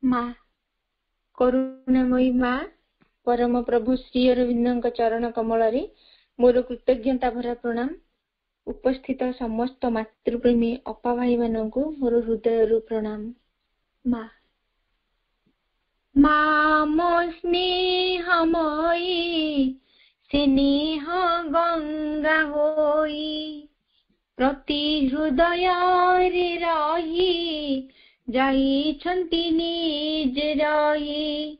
माँ करुणामयी माँ परम प्रभु श्री अरविंद चरण कमल मोर कृतज्ञता भरा प्रणाम। उपस्थित समस्त मातृप्रेमी अपा भाई मानू मोर हृदय प्रणाम। माँ माँ मो स्नेहमयी स्नेह गंगा होई प्रति हृदय रे रही जाइछन्ति निज रही।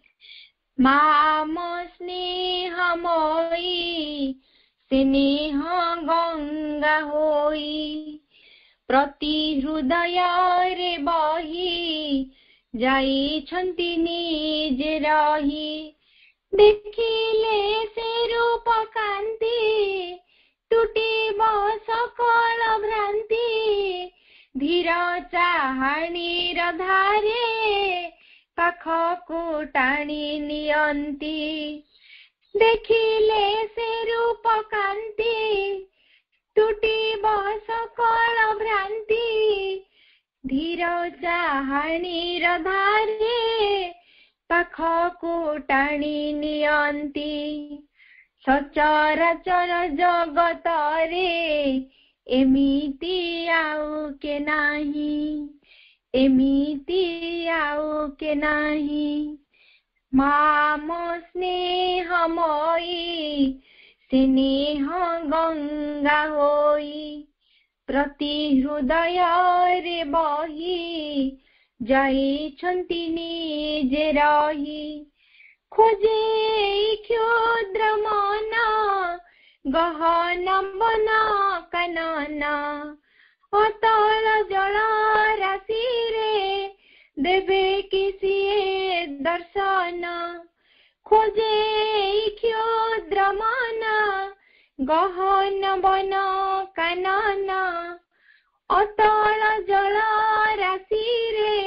माँ मो स्नेहमयी स्नेह गंगा होई प्रति हृदय रे बही जाइछन्ति निज रही। देखिले से रूप कांति टूटिब सकल भ्रांति धीर चाहाणीर धारे पाखकु टाणी नियंती। देखिले से रूप कांति टूटिब सकल भ्रांति धीर चाहाणीर धारे पाखकु टाणी नियंती। सचराचर जगत रे एमिति आउ के नाही एमिति आउ के नाही। माँ मो स्नेहमयी स्नेह गंगा होई प्रति हृदय रे बही जाइछन्ति निज रही। खोजे क्षुद्र मन गहन बन कानन अतल जल राशि रे देवे किसिए दर्शन। खोजे क्षुद्र मन गहन बन कानन अतल जल राशि रे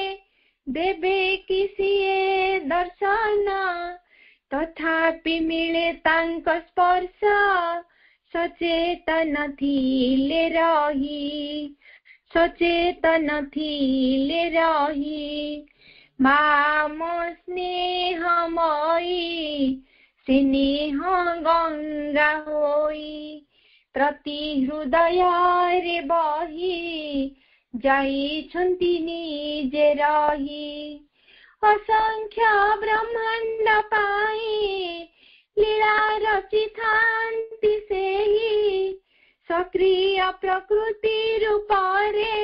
देवे किसिए दर्शन। तथापि मिले तांक स्पर्श सचेतन थिले रही सचेतन थिले रही। माँ मो स्नेहमयी स्नेह गंगा होई प्रति हृदय रे बही जाइछन्ति निज रही। असंख्य ब्रह्मांड पाई लीला रचिथान्ति सेही सक्रिय प्रकृति रूप रे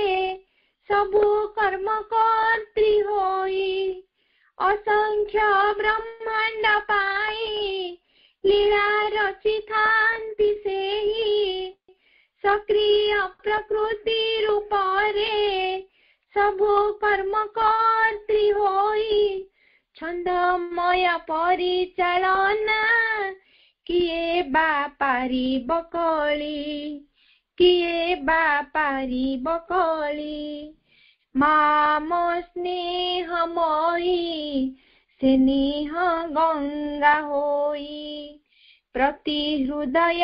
सबु कर्म कर्त्री होई। असंख्य ब्रह्मांड पाई लीला रचिथान्ति सेही सक्रिय प्रकृति रूप रे सबु कर्म कर्त्री होई। छंदमय परिचालना किए बा पारिब कली किए बा पारिब कली। माँ मो स्नेहमयी स्नेह गंगा होई प्रति हृदय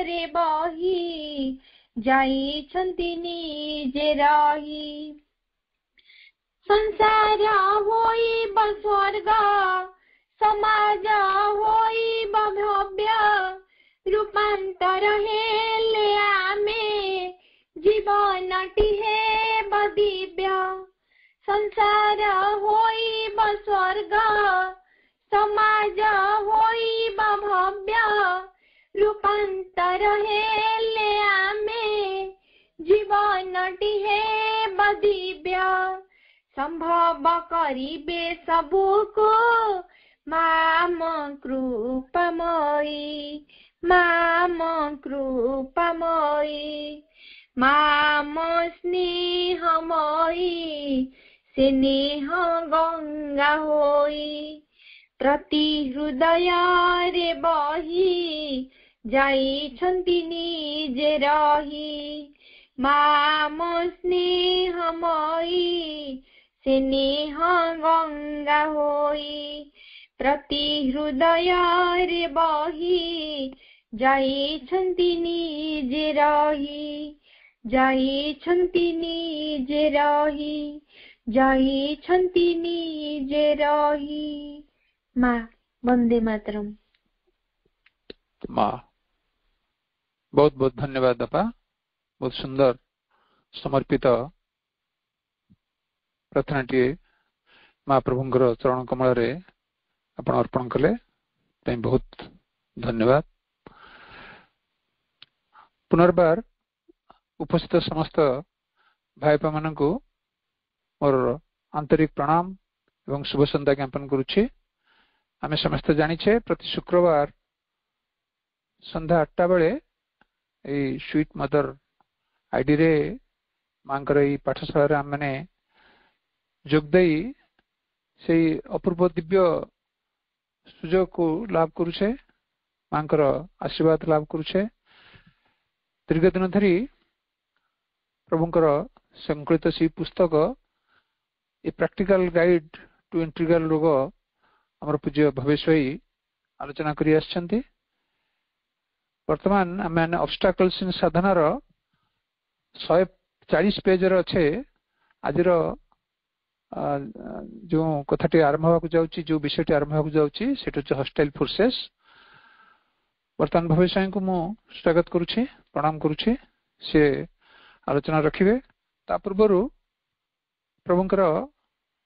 रे बही जाइछन्ति निज रही। संसार होइब स्वर्ग समाज होइब भव्य रूपांतर हेले आमे जीवनटी हेब दिव्य। संसार होइब स्वर्ग समाज होइब भव्य रूपांतर हेले आमे जीवनटी हेब दिव्य। संभव करिबे सबुको माम कृपामयी माम कृपामयी। माम स्नेहमयी स्नेह गंगा होई प्रति हृदय रे बही जाइछन्ति निज रही। माम स्नेहमयी स्नेह गंगा होई प्रति हृदय रे बही जाइछन्ति निज रही जाइछन्ति निज रही ଯାଇଛନ୍ତି ନିଜେ ରହି। ମା ବନ୍ଦେ ମାତରମ୍। ମା बहुत बहुत धन्यवाद अपा। बहुत सुंदर समर्पित प्रार्थनाटी महाप्रभुंकर चरण कमल रे आपण अर्पण कले, बहुत धन्यवाद। पुनर्बार उपस्थित समस्त भाई मान को मोर आंतरिक प्रणाम एवं शुभ संध्या ज्ञापन करुछि। आमे समस्त जानिछे प्रति शुक्रवार संध्या 8टा बेले ए स्वीट मदर आईडी रे मांकर ए पाठशाला रे आमने जोग देई से अपूर्व दिव्य सुजोग को लाभ करुछे, मांकर आशीर्वाद लाभ करुछे। दीर्घ दिन धरी प्रभुंकर संकलित सी पुस्तक a practical guide to integral रोग हमर पूज्य भवेश्वरी आलोचना करी आछंती। वर्तमान आम ऑब्स्टैकल्स इन साधनार 140 पेज रे अच्छे। आज जो कथाटी आरंभ होगा जाउची, जो विषयटी आरंभ होगा जाउची सेटा हॉस्टाइल फोर्सेस। वर्तमान भविष्य को मु स्वागत करुछि, प्रणाम करुछि। से आलोचना रखिबे। ता पूर्व प्रभुंकर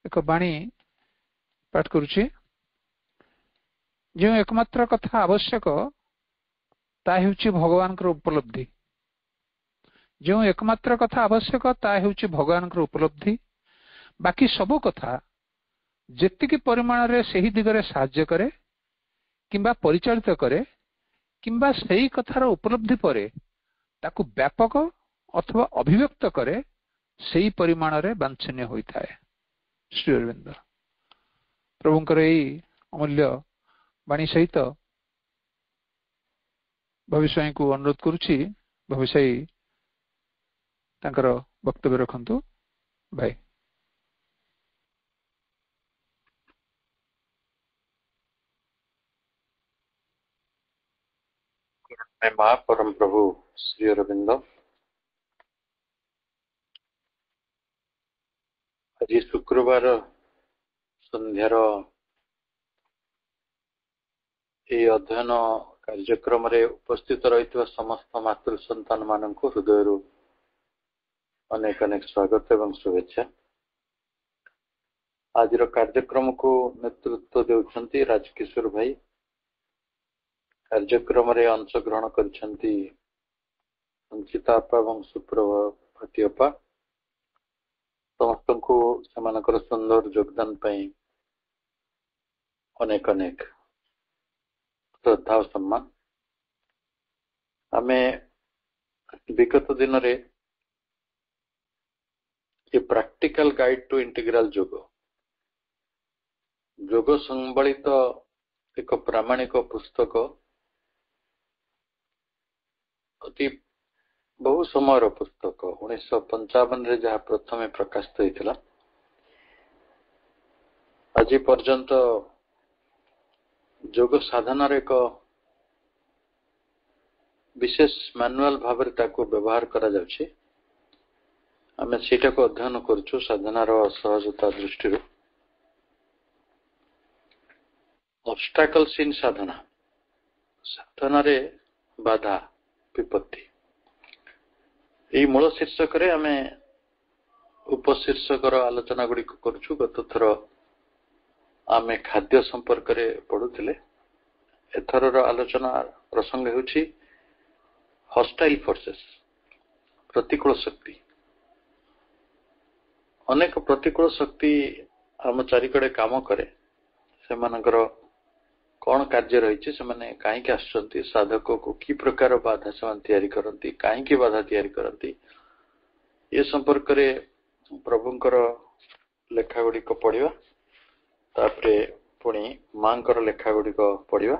एक बाणी पाठ करुछि। जो एकमात्र कथा आवश्यक ता हेउछि भगवान उपलब्धि। जो एकमात्र कथा आवश्यक ता हेउछि भगवान उपलब्धि। बाकी सबो कथा जेतिकी परिमाण रे सही दिगरे साहाय्य करे किंबा परिचालित करे किंबा सही कथार उपलब्धि परे ताकु व्यापक अथवा अभिव्यक्त करे, सही परिमाण रे वांछनीय होइथाय। श्री अरविंद प्रभुंकर एई अमूल्य वाणी सहित भविष्य को अनुरोध करुछि, भविष्य तांकर वक्तव्य रखंतु भाई। मां परम प्रभु श्री अरविंद आज शुक्रवार संध्यार ये अध्ययन कार्यक्रम रे उपस्थित रही समस्त मातृ संतान मान हृदय अनेक अनेक स्वागत एवं शुभेच्छा। आज कार्यक्रम को नेतृत्व देउछंती राजकिशोर भाई। कार्यक्रम रे अंशग्रहण करछंती संचिता अपा एवं सुप्रभाती अपा। समस्त को सेमानकर सुंदर योगदान पाई अनेक अनेक श्रद्धा और सम्मान। आमे विगत दिन रे ये प्रैक्टिकल गाइड टू इंटीग्रल योग संबलित एक प्रामाणिक पुस्तक अति बहु समय पुस्तक 1955 रे जहाँ प्रथमे प्रकाशित होइथिला, आज पर्यंत योग साधनार एक विशेष मैनुअल भाव व्यवहार करा जाउछि। आमे सेटा को अध्ययन करछु साधनार सहजता दृष्टि। ऑब्स्टैकल्स इन साधना, साधना रे बाधा विपत्ति, यही मूल शीर्षक रे आमे उपशीर्षकर आलोचना गुडी करछु। गत थर आमे खाद्य संपर्क रे पढुथिले। एथरर आलोचना प्रसंग हेउछि हॉस्टाइल फोर्सेस, प्रतिकूल शक्ति। अनेक प्रतिकूल शक्ति आम चारिकड़े काम करे, सेमानकर कौन कार्य रही से माने कहीं आसुचंती, साधक को कि प्रकार बाधा से तैयारी करती, कहीं बाधा तैयारी करती, ये संपर्क रे प्रभुंकर लेखा गुड़िक पढ़िबा। तापरे पुणी मांकर लेखा गुड़िक पढ़िबा।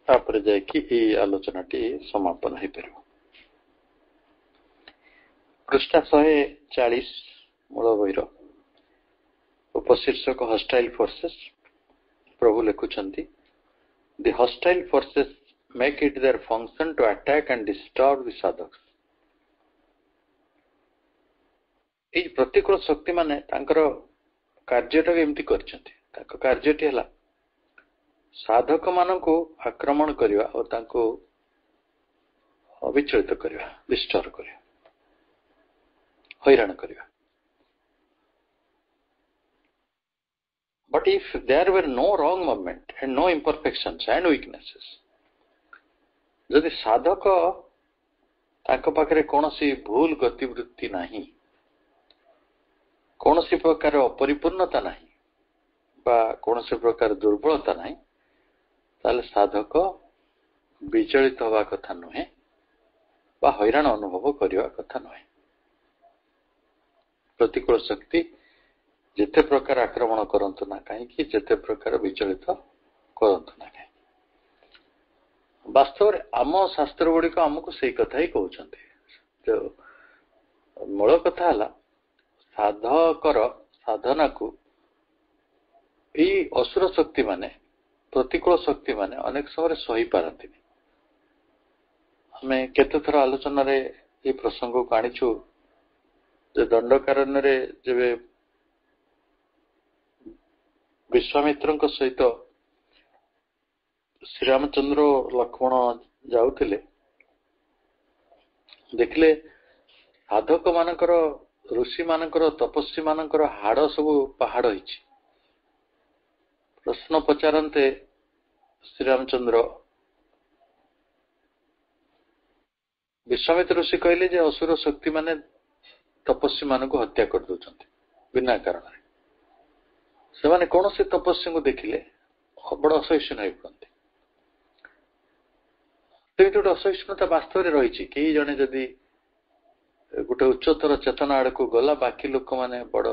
तापरे जायकि ई आलोचनाटी समापन हो पार। पृष्ठ 140 मूल बहिर उपशीर्षक हॉस्टाइल फोर्सेस। प्रभु लिखुचंती, the hostile forces make it their function to attack and disturb the sadhaks. ଏଇ ପ୍ରତିକୂଳ ଶକ୍ତି ମାନେ ତାଙ୍କର କାର୍ଯ୍ୟଟାକୁ ଏମିତି କରିଛନ୍ତି। ତାଙ୍କ କାର୍ଯ୍ୟଟି ହେଲା ସାଧକ ମାନଙ୍କୁ ଆକ୍ରମଣ କରିବା ଓ ତାଙ୍କୁ ଅବିଚଳିତ କରିବା, ଡିଷ୍ଟର୍ବ କରିବା, ହଇରାଣ କରିବା। But if there were no wrong movement and no imperfections and weaknesses, ଯଦି ସାଧକ ତାଙ୍କ ପାଖରେ କୌଣସି ଭୁଲ ଗତିବୃତ୍ତି ନାହିଁ, କୌଣସି ପ୍ରକାର ଅପରିପୂର୍ଣ୍ଣତା ନାହିଁ ବା କୌଣସି ପ୍ରକାର ଦୁର୍ବଳତା ନାହିଁ, ତାହେଲେ ସାଧକ ବିଚଳିତ ହେବା କଥା ନୁହେଁ ବା ହଇରାଣ ଅନୁଭବ କରିବା କଥା ନୁହେଁ। ପ୍ରତିକୂଳ ଶକ୍ତି ଯେତେ ପ୍ରକାର ଆକ୍ରମଣ କରନ୍ତୁ ନା କାହିଁକି, ଯେତେ ପ୍ରକାର ବିଚଳିତ କରନ୍ତୁ ନା କାହିଁକି, ବାସ୍ତବରେ ଆମ ଶାସ୍ତ୍ର ଗୁଡିକ ଆମକୁ ସେଇ କଥା ହିଁ କହୁଛନ୍ତି। ମୂଳ କଥା ହେଲା ସାଧକର ସାଧନାକୁ ଏଇ ଅସୁର ଶକ୍ତି ମାନେ, ପ୍ରତିକୂଳ ଶକ୍ତି ମାନେ ଅନେକ ସମୟରେ ସହିପାରନ୍ତିନି। ଆମେ କେତେଥର ଆଲୋଚନାରେ এই ପ୍ରସଙ୍ଗକୁ ଆଣିଛୁ ଯେ ଦଣ୍ଡକାରଣ୍ୟରେ ଯେବେ ବିଶ୍ୱାମିତ୍ରଙ୍କ ସହିତ ଶ୍ରୀରାମଚନ୍ଦ୍ର ଲକ୍ଷ୍ମଣ ଯାଉଥିଲେ, ଦେଖିଲେ ସାଧକ ମାନଙ୍କର, ଋଷି ମାନଙ୍କର, ତପସ୍ୱୀ ମାନଙ୍କର ହାଡ ସବୁ ପାହାଡ ହେଇଛି। ପ୍ରଶ୍ନ ପଚାରନ୍ତେ ଶ୍ରୀରାମଚନ୍ଦ୍ର, ବିଶ୍ୱାମିତ୍ର ଋଷି କହିଲେ ଯେ ଅସୁର ଶକ୍ତି ମାନେ ତପସ୍ୱୀ ମାନଙ୍କୁ ହତ୍ୟା କରିଦଉଛନ୍ତି ବିନା କାରଣରେ। ସେମାନେ କୌଣସି ତପସ୍ୱୀଙ୍କୁ ଦେଖିଲେ ବଡ ଅସହିଷ୍ଣୁ ହେଇପଡନ୍ତି। ସେମିତି ଗୋଟେ ଅସହିଷ୍ଣୁତା ବାସ୍ତବରେ ରହିଛି। କେହି ଜଣେ ଯଦି ଗୋଟେ ଉଚ୍ଚତର ଚେତନା ଆଡକୁ ଗଲା, ବାକି ଲୋକମାନେ ବଡ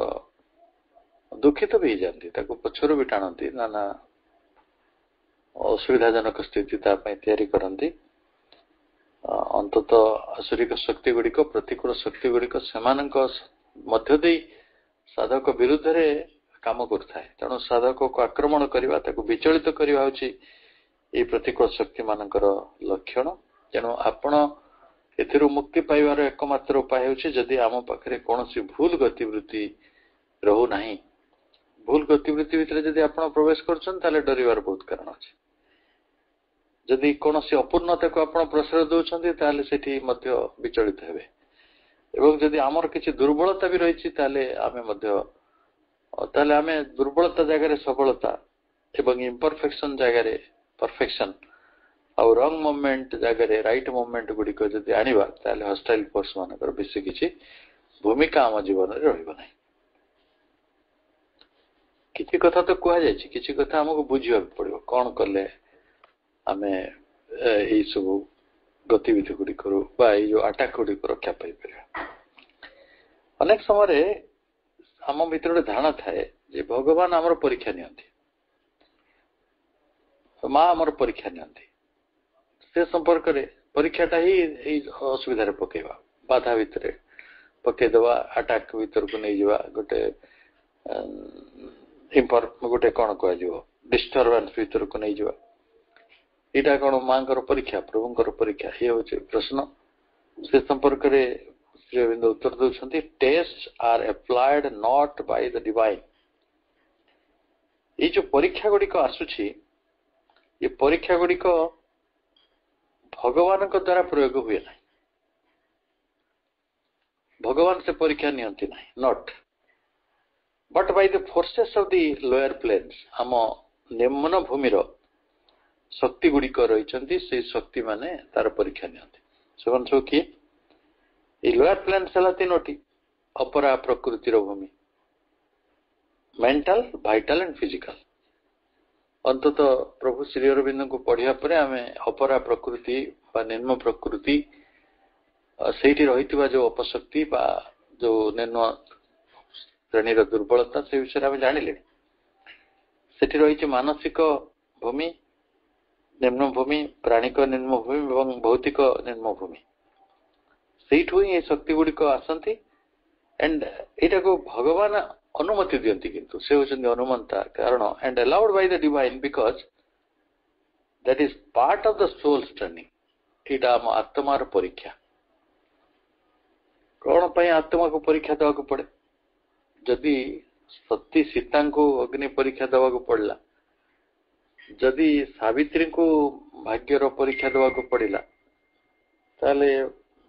ଦୁଃଖିତ ବି ହେଇଯାନ୍ତି, ତାକୁ ପଛରୁ ବି ଟାଣନ୍ତି, ନାନା ଅସୁବିଧାଜନକ ସ୍ଥିତି ତା ପାଇଁ ତିଆରି କରନ୍ତି। ଅନ୍ତତଃ ଆସୁରିକ ଶକ୍ତି ଗୁଡିକ, ପ୍ରତିକୂଳ ଶକ୍ତି ଗୁଡିକ ସେମାନଙ୍କ ମଧ୍ୟ ଦେଇ ସାଧକ ବିରୁଦ୍ଧରେ କାମ କରୁଥାଏ। ତେଣୁ ସାଧକକୁ ଆକ୍ରମଣ କରିବା, ତାକୁ ବିଚଳିତ କରିବା ହେଉଛି ଏଇ ପ୍ରତିକୂଳ ଶକ୍ତି ମାନଙ୍କର ଲକ୍ଷଣ। ତେଣୁ ଆପଣ ଏଥିରୁ ମୁକ୍ତି ପାଇବାର ଏକମାତ୍ର ଉପାୟ ହେଉଛି ଯଦି ଆମ ପାଖରେ କୌଣସି ଭୁଲ ଗତିବୃତ୍ତି ରହୁନାହିଁ। ଭୁଲ ଗତିବୃତ୍ତି ଭିତରେ ଯଦି ଆପଣ ପ୍ରବେଶ କରୁଛନ୍ତି ତାହେଲେ ଡରିବାର ବହୁତ କାରଣ ଅଛି। ଯଦି କୌଣସି ଅପୂର୍ଣ୍ଣତାକୁ ଆପଣ ପ୍ରଶ୍ରୟ ଦେଉଛନ୍ତି ତାହେଲେ ସେଠି ମଧ୍ୟ ବିଚଳିତ ହେବେ। ଏବଂ ଯଦି ଆମର କିଛି ଦୁର୍ବଳତା ବି ରହିଛି ତାହେଲେ ଆମେ ଦୁର୍ବଳତା ଜାଗାରେ ସବଳତା ଏବଂ ଇମ୍ପରଫେକ୍ସନ ଜାଗାରେ ପରଫେକ୍ସନ ଆଉ ରଙ୍ଗ ମୁଭମେଣ୍ଟ ଜାଗାରେ ରାଇଟ ମୁଭମେଣ୍ଟ ଗୁଡିକ ଯଦି ଆଣିବା ତାହେଲେ ହଷ୍ଟାଇଲ ଫୋର୍ସ ମାନଙ୍କର ବେଶୀ କିଛି ଭୂମିକା ଆମ ଜୀବନରେ ରହିବ ନାହିଁ। କିଛି କଥା ତ କୁହାଯାଇଛି, କିଛି କଥା ଆମକୁ ବୁଝିବାକୁ ପଡିବ। କଣ କଲେ ଆମେ ଏଇ ସବୁ ଗତିବିଧି ଗୁଡିକରୁ ବା ଏଇ ଯୋଉ ଆଟାକ ଗୁଡିକ ରକ୍ଷା ପାଇପାରିବା। ଅନେକ ସମୟରେ ଆମ ଭିତରେ ଗୋଟେ ଧାରଣା ଥାଏ ଯେ ଭଗବାନ ଆମର ପରୀକ୍ଷା ନିଅନ୍ତି, ମା ଆମର ପରୀକ୍ଷା ନିଅନ୍ତି। ସେ ସମ୍ପର୍କରେ ପରୀକ୍ଷାଟା ହିଁ ଏଇ ଅସୁବିଧାରେ ପକେଇବା, ବାଧା ଭିତରେ ପକେଇଦବା, ଆଟାକ ଭିତରକୁ ନେଇଯିବା, ଗୋଟେ କଣ କୁହାଯିବ ଡିଷ୍ଟରବାନ୍ସ ଭିତରକୁ ନେଇଯିବା। ଏଇଟା କଣ ମାଙ୍କର ପରୀକ୍ଷା, ପ୍ରଭୁଙ୍କର ପରୀକ୍ଷା? ଇଏ ହଉଛି ପ୍ରଶ୍ନ। ସେ ସମ୍ପର୍କରେ ଶ୍ରୀ ଅରବିନ୍ଦ ଉତ୍ତର ଦେଉଛନ୍ତି, test R applied not Bai the divine. ଏଇ ଯୋଉ ପରୀକ୍ଷା ଗୁଡିକ ଆସୁଛି, ଏ ପରୀକ୍ଷା ଗୁଡିକ ଭଗବାନଙ୍କ ଦ୍ୱାରା ପ୍ରୟୋଗ ହୁଏ ନାହିଁ। ଭଗବାନ ସେ ପରୀକ୍ଷା ନିଅନ୍ତି ନାହିଁ, not but by the forces of the lower planes. ଆମ ନିମ୍ନ ଭୂମିର ଶକ୍ତି ଗୁଡିକ ରହିଛନ୍ତି, ସେଇ ଶକ୍ତି ମାନେ ତାର ପରୀକ୍ଷା ନିଅନ୍ତି। ସେମାନେ ସବୁ କିଏ? ଏଇ ଲୋୟର ପ୍ଲେନ୍ସ ହେଲା ତିନୋଟି। ଅପରା ପ୍ରକୃତିର ଭୂମି, ମେଣ୍ଟାଲ, ଭାଇଟାଲ ଆଣ୍ଡ ଫିଜିକାଲ। ଅନ୍ତତଃ ପ୍ରଭୁ ଶ୍ରୀ ଅରବିନ୍ଦଙ୍କୁ ପଢିବା ପରେ ଆମେ ଅପରା ପ୍ରକୃତି ବା ନିମ୍ନ ପ୍ରକୃତି, ସେଇଠି ରହିଥିବା ଯୋଉ ଅପଶକ୍ତି ବା ଯୋଉ ନିମ୍ନ ଶ୍ରେଣୀର ଦୁର୍ବଳତା, ସେ ବିଷୟରେ ଆମେ ଜାଣିଲେ। ସେଠି ରହିଛି ମାନସିକ ଭୂମି, ନିମ୍ନ ଭୂମି, ପ୍ରାଣିକ ନିମ୍ନ ଭୂମି ଏବଂ ଭୌତିକ ନିମ୍ନ ଭୂମି। ସେଇଠୁ ହିଁ ଏ ଶକ୍ତି ଗୁଡିକ ଆସନ୍ତି। ଏଣ୍ଡ ଏଇଟାକୁ ଭଗବାନ ଅନୁମତି ଦିଅନ୍ତି, କିନ୍ତୁ ସେ ହଉଛନ୍ତି ଅନୁମନ୍ତା କାରଣ। And allowed by the divine because that is part of the soul's training। ଏଇଟା ଆମ ଆତ୍ମାର ପରୀକ୍ଷା। कौन पई आत्मा को परीक्षा देवा को पड़े जदि सती सीता को अग्नि परीक्षा देवा को पड़ला जदि सावित्री को भाग्यर परीक्षा देवा को पड़िला ताले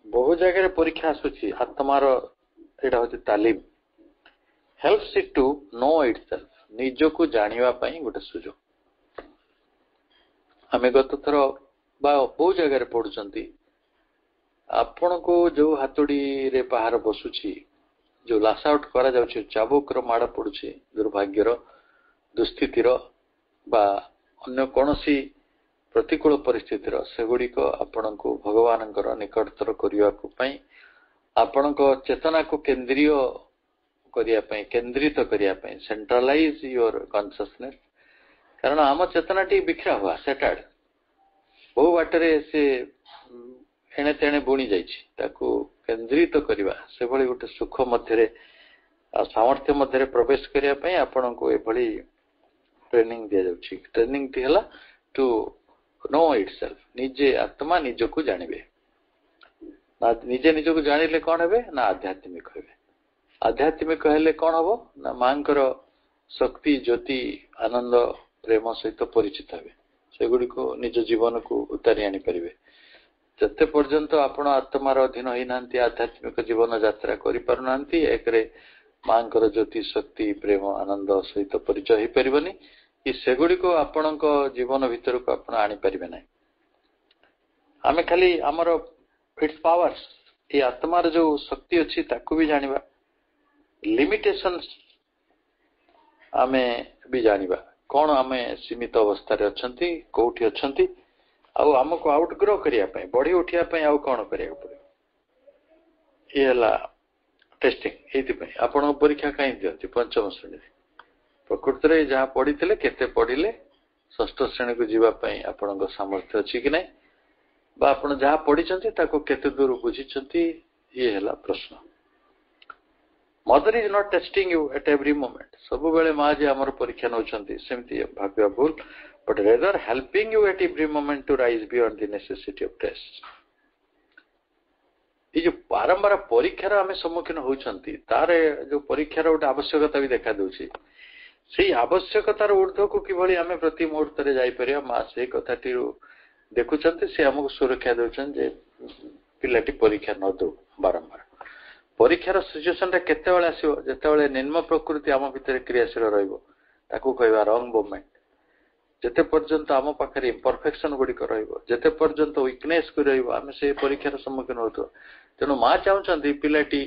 बहु जगह परीक्षा आसुची आत्मार एटा होची तालीम helps it to know itself निज को जानिबा पई गोटे सुजोग आमे गत थर बा बहु जगह पढ़ुचंती आपण को जो हातुड़ी रे पहाड़ बसुची जो लास आउट करा जाउची चाबुक रो माड़ पड़ुची दुर्भाग्यर दुस्थितिर बा अन्य कोनोसी प्रतिकूल परिस्थितिर सेगुड़िक आपण को भगवान निकटतर करने आपण चेतना को केंद्रीय करने केंद्रित करने सेंट्रलाइज योर कॉन्शियसनेस कारण आम चेतना टी बिखरा हुआ सेटाड बहु बाटरे से एणे तेणे बुणी जाइछि केंद्रित करवा से भली गोटे सुख मध्य सामर्थ्य मध्य प्रवेश करने आपण को एभली ट्रेनिंग दि जाउछि ट्रेनिंग टी हला टू नो इटसेल्फ निजे आत्मा निज को जानिबे ना निजे निज को जानिले कौन हेबे ना आध्यात्मिक हेबे आध्यात्मिक हेले कौन हबो ना मांकर शक्ति ज्योति आनंद प्रेम सहित परिचित हेबे सेगुडी को निज जीवन को उतारी आनी परिबे जते पर्यंत आपण आत्मार अधीन होई नांती आध्यात्मिक जीवन यात्रा करि पारु नांती एकरे मांकर ज्योति शक्ति प्रेम आनंद सहित परिचय होई परिबनी कि सेगुडी को आपण जीवन भीतर को आपण आनी परिबे नै आमे खाली हमर इट्स पावर्स ये आत्मार जो शक्ति अछि ताकू भी जानिबा लिमिटेशंस आमे भी जानिबा कोन आमे सीमित अवस्था रे अछंती कोठी अछंती आउ हमको आउटग्रो करिया पय बॉडी उठिया पय आउ कोन करिया पड़े ये ला टेस्टिंग एति पय आपण परीक्षा काई दियंती पंचम श्रेणी प्रकृति रे जहाँ पढ़ी केते पढ़िले षष्ठ श्रेणी को जीवा पय आपण सामर्थ्य अछि कि नै बा आपण जहाँ पढ़ी ताको केते दूर बुझिचंती ये हला प्रश्न mother is not testing you at every moment सब बेले माँ जे हमर परीक्षा नउचंती सेमती भाबिया भूल but rather helping you at every moment to rise beyond the necessity of test ये जो बारंबार परीक्षार आमे सम्मुखीन होउचंती तारे जो परीक्षार गोटे आवश्यकता भी देखा दउची से आवश्यकतार ऊर्ध्व को किभली आमे प्रति मुहूर्त रे जाई परिया माँ से कथाटी देखुचंती से हमको सुरक्षा दउचन जे पिलाटी परीक्षा न दो बारंबार परीक्षार सिचुएशन रे केते बेले आसीबो जेते बेले निम्न प्रकृति आम भितर क्रियाशील रहइबो ताकू कहबा रंग मूवमेंट जेते पर्यंत आम पाखरे इम्परफेक्शन गुडिक रहइबो जेते पर्यंत वीकनेस को रहइबो आमे से परीक्षार सम्मुखीन होतो तेनु माँ चाहउचंती पिलाटी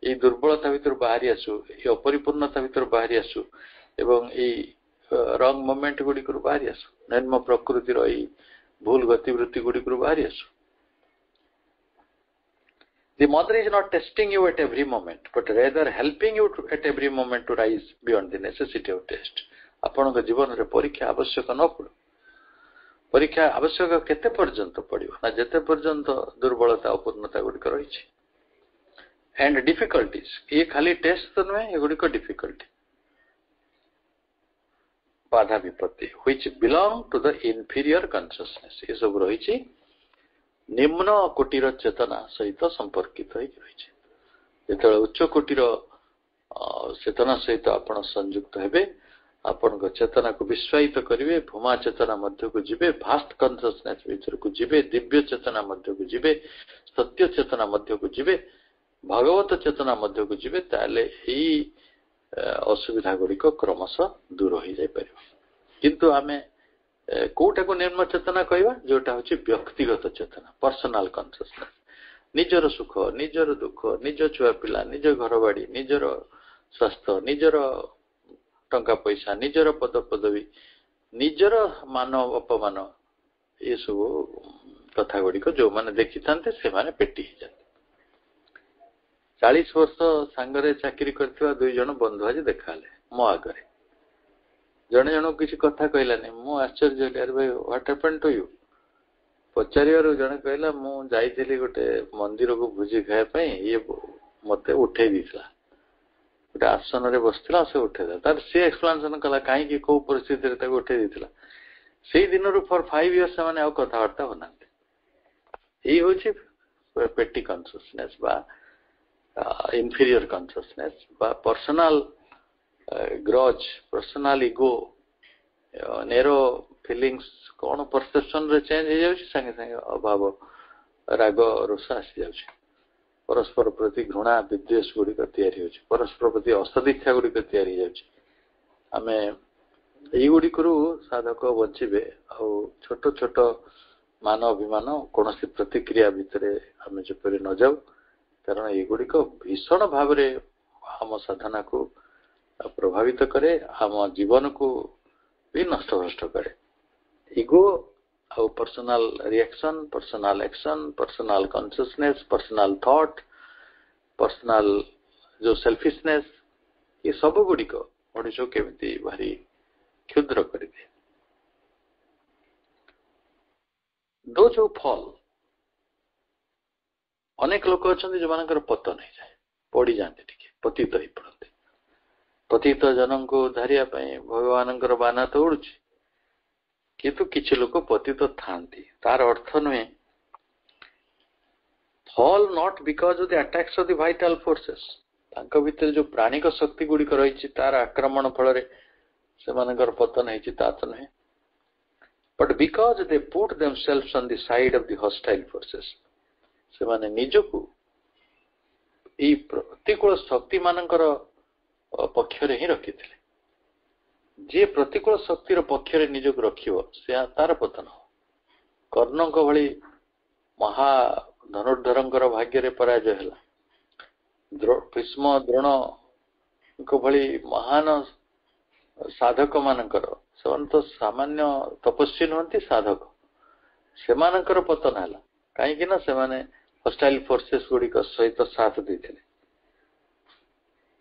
ए दुर्बलता भितर बाहरी आसु ए अपरिपूर्णता भितर बाहरी आसु एवं ए रंग मूवमेंट गुडिक बाहरी आसु निम्न प्रकृति रो ए भूल गतिवृत्ति गुडिक बाहरी आसु The mother is not testing you at every moment, but rather helping you at every moment to rise beyond the necessity of test. आपण को जीवन रे परीक्षा आवश्यक न पड़ो परीक्षा आवश्यक केते पर्यंत पड़ियो ना जेते पर्यंत दुर्बलता अपूर्णता गुडी रही छी एंड डिफिकल्टीज ये खाली टेस्ट तो नय ये गुडी को डिफिकल्टी बाधा विपत्ति which belong to the inferior consciousness ये सब रही छी निम्न कोटिर चेतना सहित संपर्कित होते उच्च कोटिर चेतना सहित आपण संयुक्त हेबे आपण चेतना को विश्वासित करिवे भूमा चेतना मध्य को जीवे भास्ट कॉन्शियसनेस भीतर को जीवे दिव्य चेतना मध्य को जीवे सत्य चेतना मध्य को जीवे भगवत चेतना मध्य को जीवे ताले एई असुविधा गुडी को क्रमशः दूर हो जाय परिबो किंतु आमे कोटा को निम्न चेतना कहवा जोटा होची व्यक्तिगत चेतना पर्सनल कॉन्शियसनेस निजर सुख निजर दुख निज छुआ पिला निज घर बाड़ी निजर स्वास्थ्य निजर टंका पैसा निजर पद पदवी निजर मान अपमान ये सब कथा गुड़ी को जो माने देखि थांते से माने पेटी ही जाते 40 वर्ष सांगरे चाकरी करथिबा दुई जण बंधु आज देखाले मो आगरे जने जण किसी कथा कहलानी मु आश्चर्य यार भाई व्हाट हैपेंड टू यू पचारियार जने कहला मु जाईथिली गोटे मंदिर को भोजी खाय पई ये मते उठे दिसला गोटे आसन रे बसथिला से उठे दा तार से एक्सप्लेनेशन कला काहे कि को परिस्थिति रे ताको उठे दिसला सेई दिन रो फॉर 5 इयर्स माने आ कथा वार्ता होनाते एई होची पेटी कॉन्शियसनेस बा inferior consciousness বা personal grudge, personal ego, narrow feelings କଣ perception ରେ change ହେଇଯାଉଛି, ସାଙ୍ଗେ ସାଙ୍ଗେ ଅଭାବ, ରାଗ, ରୋଷ ଆସି ଯାଉଛି, ପରସ୍ପର ପ୍ରତି ଘୃଣା, ବିଦ୍ୱେଷ ଗୁଡିକ ତିଆରି ହେଉଛି, ପରସ୍ପର ପ୍ରତି ଅସଦିକ୍ଷା ଗୁଡିକ ତିଆରି ହେଇଯାଉଛି। ଆମେ ଏଇଗୁଡିକରୁ ସାଧକ ବଞ୍ଚିବେ ଆଉ ଛୋଟ ଛୋଟ ମାନ ଅଭିମାନ କୌଣସି ପ୍ରତିକ୍ରିୟା ଭିତରେ ଆମେ ଯେପରି ନ ଯାଉ, କାରଣ ଏଗୁଡିକ ଭୀଷଣ ଭାବରେ ଆମ ସାଧନାକୁ ପ୍ରଭାବିତ କରେ, ଆମ ଜୀବନକୁ ବି ନଷ୍ଟଭ୍ରଷ୍ଟ କରେ। ଇଗୋ ଆଉ personal reaction, personal action, personal consciousness, personal thought, personal ଯୋଉ ସେଲଫିଶନେସ, ଏ ସବୁ ଗୁଡିକ ମଣିଷକୁ କେମିତି ଭାରି କ୍ଷୁଦ୍ର କରିଦିଏ। ଯୋଉ ଫଲ, ଅନେକ ଲୋକ ଅଛନ୍ତି ଯୋଉମାନଙ୍କର ପତନ ହେଇଯାଏ, ପଡିଯାଆନ୍ତି, ଟିକେ ପତିତ ହେଇ ପଡନ୍ତି। ପତିତ ଜନଙ୍କୁ ଧରିବା ପାଇଁ ଭଗବାନଙ୍କର ବାନା ତ ଉଡୁଛି, କିନ୍ତୁ କିଛି ଲୋକ ପତିତ ଥାନ୍ତି। ତାର ଅର୍ଥ ନୁହେଁ fall not because of the attacks of the vital forces, ତାଙ୍କ ଭିତରେ ଯୋଉ ପ୍ରାଣିକ ଶକ୍ତି ଗୁଡିକ ରହିଛି ତାର ଆକ୍ରମଣ ଫଳରେ ସେମାନଙ୍କର ପତନ ହେଇଛି ତା ତ ନୁହେଁ, but because they put themselves on the side of the hostile forces, ସେମାନେ ନିଜକୁ ଏଇ ପ୍ରତିକୂଳ ଶକ୍ତି ମାନଙ୍କର ପକ୍ଷରେ ହିଁ ରଖିଥିଲେ। ଯିଏ ପ୍ରତିକୂଳ ଶକ୍ତିର ପକ୍ଷରେ ନିଜକୁ ରଖିବ ସେ ତାର ପତନ ହବ। କର୍ଣ୍ଣଙ୍କ ଭଳି ମହା ଧନୁର୍ଦ୍ଧରଙ୍କର ଭାଗ୍ୟରେ ପରାଜୟ ହେଲା, ଭୀଷ୍ମ ଦ୍ରୋଣଙ୍କ ଭଳି ମହାନ ସାଧକ ମାନଙ୍କର, ସେମାନେ ତ ସାମାନ୍ୟ ତପସ୍ୱୀ ନୁହନ୍ତି, ସାଧକ, ସେମାନଙ୍କର ପତନ ହେଲା। କାହିଁକି ନା ସେମାନେ ହଷ୍ଟାଇଲ ଫୋର୍ସେସ ଗୁଡିକ ସହିତ ସାଥ ଦେଇଥିଲେ।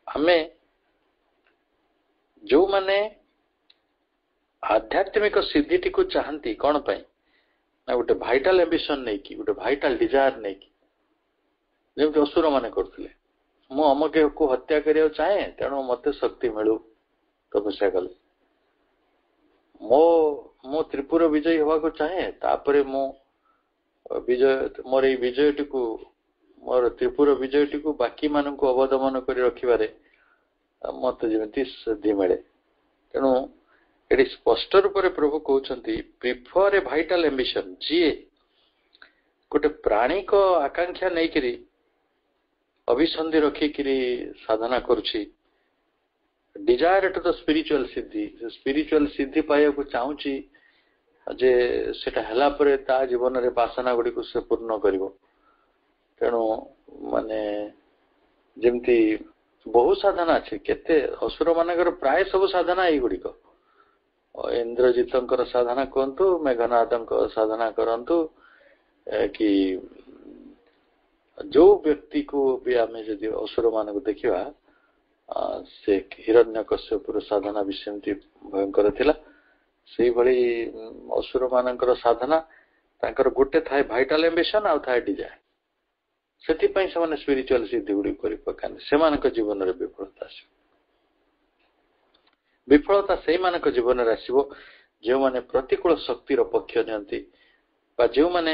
ଆମେ ଯୋଉମାନେ ଆଧ୍ୟାତ୍ମିକ ସିଦ୍ଧିଟିକୁ ଚାହାନ୍ତି, କଣ ପାଇଁ ନା ଗୋଟେ ଭାଇଟାଲ ଆମ୍ବିସନ ନେଇକି, ଗୋଟେ ଭାଇଟାଲ ଡିଜାୟାର ନେଇକି, ଯେମିତି ଅସୁର ମାନେ କରୁଥିଲେ, ମୁଁ ଅମକେକୁ ହତ୍ୟା କରିବାକୁ ଚାହେଁ ତେଣୁ ମତେ ଶକ୍ତି ମିଳୁ, ତପସ୍ୟା କଲେ। ମୁଁ ତ୍ରିପୁର ବିଜୟୀ ହେବାକୁ ଚାହେଁ, ତାପରେ ମୁଁ ମୋର ଏଇ ବିଜୟଟିକୁ, ମୋର ତ୍ରିପୁର ବିଜୟଟିକୁ ବାକି ମାନଙ୍କୁ ଅବଦମନ କରି ରଖିବାରେ ମତେ ଯେମିତି ସିଦ୍ଧି ମିଳେ। ତେଣୁ ଏଠି ସ୍ପଷ୍ଟ ରୂପରେ ପ୍ରଭୁ କହୁଛନ୍ତି ପ୍ରିଫର ଏ ଭାଇଟାଲ ଆମ୍ବିସନ, ଯିଏ ଗୋଟେ ପ୍ରାଣିକ ଆକାଂକ୍ଷା ନେଇକିରି ଅଭିସନ୍ଧି ରଖିକିରି ସାଧନା କରୁଛି, desire to the spiritual Sidhi, spiritual ସିଦ୍ଧି ପାଇବାକୁ ଚାହୁଁଛି, ଯେ ସେଟା ହେଲା ପରେ ତା ଜୀବନରେ ବାସନା ଗୁଡିକୁ ସେ ପୂର୍ଣ୍ଣ କରିବ। ତେଣୁ ମାନେ ଯେମିତି ବହୁ ସାଧନା ଅଛି, କେତେ ଅସୁର ମାନଙ୍କର ପ୍ରାୟ ସବୁ ସାଧନା ଏଇଗୁଡିକ, ଇନ୍ଦ୍ରଜିତଙ୍କର ସାଧନା କୁହନ୍ତୁ, ମେଘନାଥଙ୍କ ସାଧନା କରନ୍ତୁ, କି ଯୋଉ ବ୍ୟକ୍ତିକୁ ବି ଆମେ ଯଦି ଅସୁର ମାନଙ୍କୁ ଦେଖିବା, ସେ ହିରଣ୍ୟକଶ୍ୟପର ସାଧନା ବି ସେମିତି ଭୟଙ୍କର ଥିଲା। ସେଇଭଳି ଅସୁର ମାନଙ୍କର ସାଧନା, ତାଙ୍କର ଗୋଟେ ଥାଏ ଭାଇଟାଲ ଆମ୍ବିସନ, ଆଉ ଥାଏ ଡିଜାୟାର। ସେଥିପାଇଁ ସେମାନେ ସ୍ପିରିଚୁଆଲ ସିଦ୍ଧି ଗୁଡିକ କରି ପକାନ୍ତି। ସେମାନଙ୍କ ଜୀବନରେ ବିଫଳତା ଆସିବ। ବିଫଳତା ସେଇମାନଙ୍କ ଜୀବନରେ ଆସିବ ଯେଉଁମାନେ ପ୍ରତିକୂଳ ଶକ୍ତିର ପକ୍ଷ ନିଅନ୍ତି, ବା ଯେଉଁମାନେ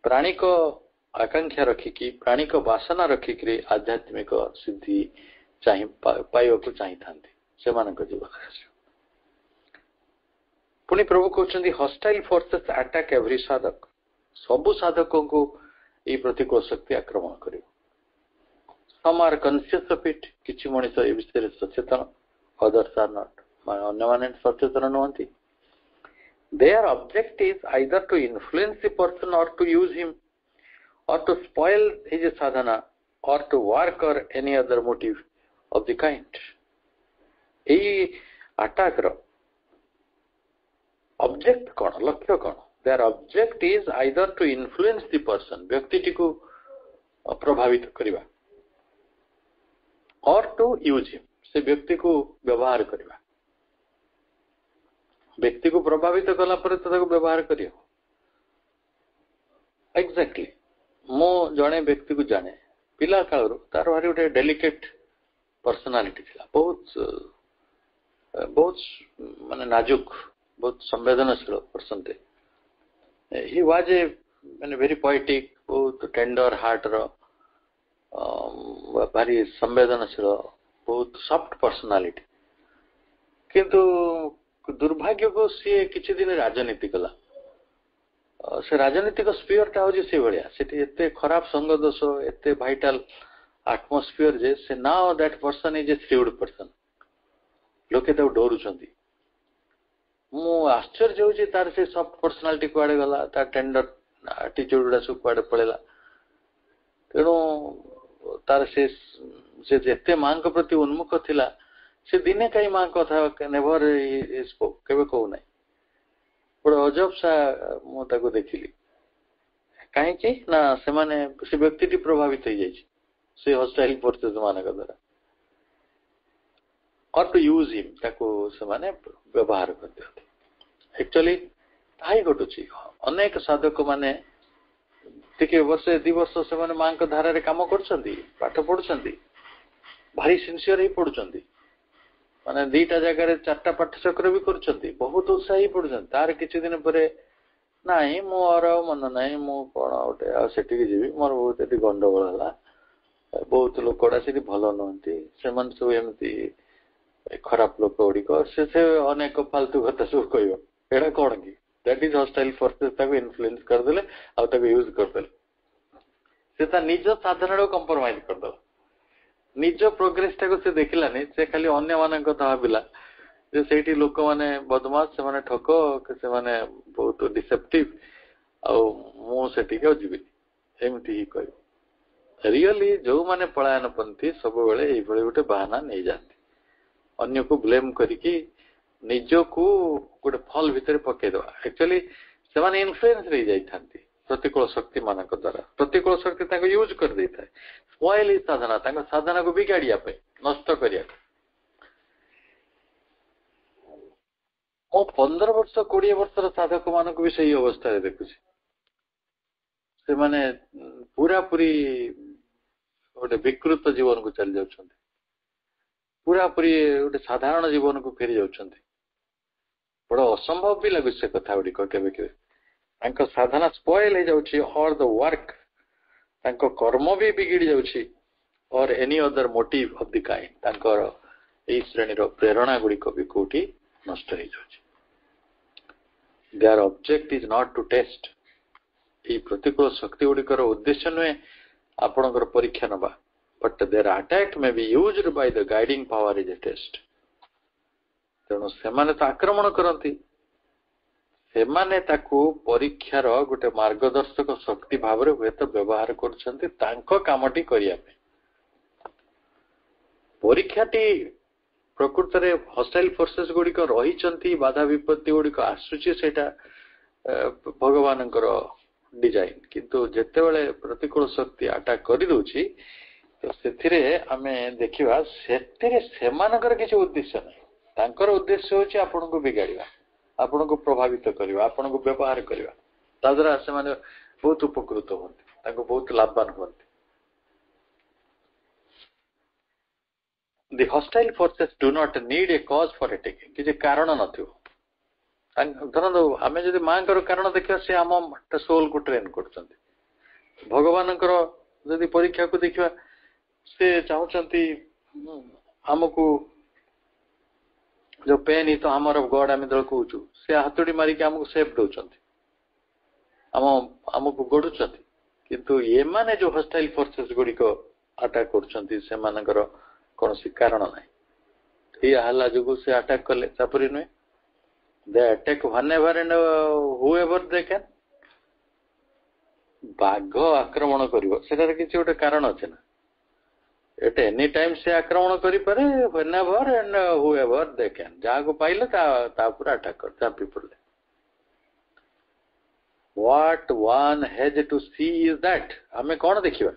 ପ୍ରାଣିକ ଆକାଂକ୍ଷା ରଖିକି, ପ୍ରାଣିକ ବାସନା ରଖିକିରି ଆଧ୍ୟାତ୍ମିକ ସିଦ୍ଧି ପାଇବାକୁ ଚାହିଁଥାନ୍ତି, ସେମାନଙ୍କ ଜୀବନରେ ଆସିବ। ପୁଣି ପ୍ରଭୁ କହୁଛନ୍ତି ହଷ୍ଟାଇଲ ଫୋର୍ସେସ ଆଟାକ୍ ଏଭରି ସାଧକ, ସବୁ ସାଧକଙ୍କୁ ଏଇ ପ୍ରତିକୂଳ ଶକ୍ତି ଆକ୍ରମଣ କରିବ। ସମ୍ ଆର୍ କନସିୟସ୍ ଅଫ୍ ଇଟ୍, କିଛି ମଣିଷ ଏ ବିଷୟରେ ସଚେତନ, others are not, ଅନ୍ୟମାନେ ସଚେତନ ନୁହନ୍ତି। Their object is either to influence the person or to use him or to spoil his sadhana or to work or any other motive of the kind. ଏଇ attack ର object କଣ, ଲକ୍ଷ୍ୟ କଣ? Their object is either to influence the person, ବ୍ୟକ୍ତିଟିକୁ ପ୍ରଭାବିତ କରିବା, or to use him, ସେ ବ୍ୟକ୍ତିକୁ ବ୍ୟବହାର କରିବା। ବ୍ୟକ୍ତିକୁ ପ୍ରଭାବିତ କଲା ପରେ ତ ତାକୁ ବ୍ୟବହାର କରିବ। ଏକ୍ଜାକ୍ଟଲି, ମୁଁ ଜଣେ ବ୍ୟକ୍ତିକୁ ଜାଣେ, ପିଲା କାଳରୁ ତାର ଭାରି ଗୋଟେ ଡେଲିକେଟ ପର୍ସନାଲିଟି ଥିଲା, ବହୁତ ମାନେ ନାଜୁକ, ବହୁତ ସମ୍ବେଦନଶୀଳ ପର୍ସନ ଟେ। ହି ୱାଜ ଏ ମାନେ ଭେରି ପୋଏଟିକ, ବହୁତ ଟେଣ୍ଡର ହାର୍ଟ ର, भारी संवेदनशील बहुत सॉफ्ट पर्सनालिटी किंतु दुर्भाग्य को सी किसी दिन राजनीति कला से राजनीतिक स्पीयर टा हो से भाया से खराब संग दोष एत भाइटाल आटमोस्फियर जे से now that person is a थ्रीवुड पर्सन लोके डरुंच मु आश्चर्य होची तार से सॉफ्ट पर्सनालिटी कुआडे गला तार टेंडर एटीट्यूड गुडा सब कुआडे पळेला तेणु तार से जेते मां प्रति उन्मुख थिला से दिने कई मां कथा नेवर स्पोक केबे कहू नै बड़ अजब सा मु ताको देखिली काहे कि ना से माने से व्यक्ति प्रभावित हो जाई से हॉस्टाइल फोर्सेस मानक द्वारा और टू यूज हिम ताको से माने व्यवहार करते एक्चुअली ताई घटुची अनेक साधक माने टिके वर्ष 2 वर्ष से माने मां को धारा रे काम करछंती पाठ पढुछंती भारी सिंसियर ही पढुछंती माने दीटा जगह रे चारटा पाठचक्र भी करछंती बहुत उत्साही पढुछंती तार किछि दिन परे नाही मोर मन नाही मु कोन ओटे आ सेठी जीवी मोर बहुत एटी गंडगोल हला बहुत लोकड़ा सेठी भलो नहंती से मन सब एमती खराब लोक गुड़िक से अनेक फालतू कथा सब कह एटा कौन कि दैट इज हॉस्टाइल फोर्सेस ताको इन्फ्लुएंस करदेले आ ताको यूज करदेले से ता निज साधन कंप्रोमाइज करदेला निज प्रोग्रेस टाको से देखिलानी से खाली अन्य मान कथा भाबिला जे सेठी लोक माने बदमाश से माने ठको से माने बहुत डिसेप्टिव आ मु सेठी के जीवी एमती ही कह रियली जो माने पलायनपंथी सब बेले एई भली गोटे बहाना नै जाती अन्य को ब्लेम करके निज को गोटे फल भितर पकईद एक्चुअली से माने इन्फ्लुएंस रही जाती प्रतिकूल शक्ति मान द्वारा प्रतिकूल शक्ति यूज कर दे था स्पॉइल साधना साधना को बिगाड़िया नष्ट करिया मो 15 वर्ष 20 वर्ष साधक मान भी सही अवस्था देखुची से माने पूरा पूरी गोटे विकृत जीवन को चली जाउछंती पूरा पूरी गोटे साधारण जीवन को फेरी जाउछंती बड़ा असंभव भी लगुच से कथा गुड़ी केबे केबे साधना स्पॉइल हो जाउछि और द वर्क तांको कर्म भी बिगिड़ी जाउछि और any other motive of the kind तांकर एई श्रेणी रो प्रेरणा गुड़ी को भी कोठी नष्ट हो जाउछि their object is not to test a प्रतिकूल शक्ति गुड़ी कर उद्देश्य नुहे आपणकर परीक्षा नबा but their attack may be used by the guiding power is a test तेणु सेमाने तो आक्रमण करती सेमाने ताकू परीक्षार गोटे मार्गदर्शक शक्ति भाव रे हुए तो व्यवहार करछंती तांको कामटी करिया पे परीक्षाटी प्रकृत रे हॉस्टाइल फोर्सेस गुडी को रहिचंती बाधा विपत्ति गुडी को आसुची सेटा भगवानकर डिजाइन किंतु जेते बेले प्रतिकूल शक्ति अटैक करि दोची तो सेथिरे आमे देखिबा सेथिरे सेमानकर किछ उद्देश्य नै तांकर उद्देश्य होची आपन को बिगाड़िबा आपन को प्रभावित करबा आपन को व्यवहार करबा तादरा से माने बहुत उपकृत होंती तांको बहुत लाभवान होंती the hostile forces do not need a cause for attacking किछ कारण नथियो धरन आमे जदि मांकर कारण देखियो से हम सोल को ट्रेन करछंती भगवानकर जदि परीक्षा को देखिबा से चाहती हमको जो पेन ही तो हमार गॉड आम दल कहूँ से हाथोड़ी मारिक आमको सेफ दौरान आमको गढ़ुं किंतु ये माने जो हॉस्टाइल फोर्सेस गुड़ी को अटैक कर कौन सी कारण ना जो से अटैक कले तापरी नुहे they attack whenever and however they can बाघ आक्रमण करिवो सेटार किछि गोटे कारण अछि ना एट एनी टाइम से आक्रमण करि पारे whenever and however they can जहाँ को पाइले ता पूरा अटैक कर चापी पड़ले what one has to see is that हमें कौन देखिबा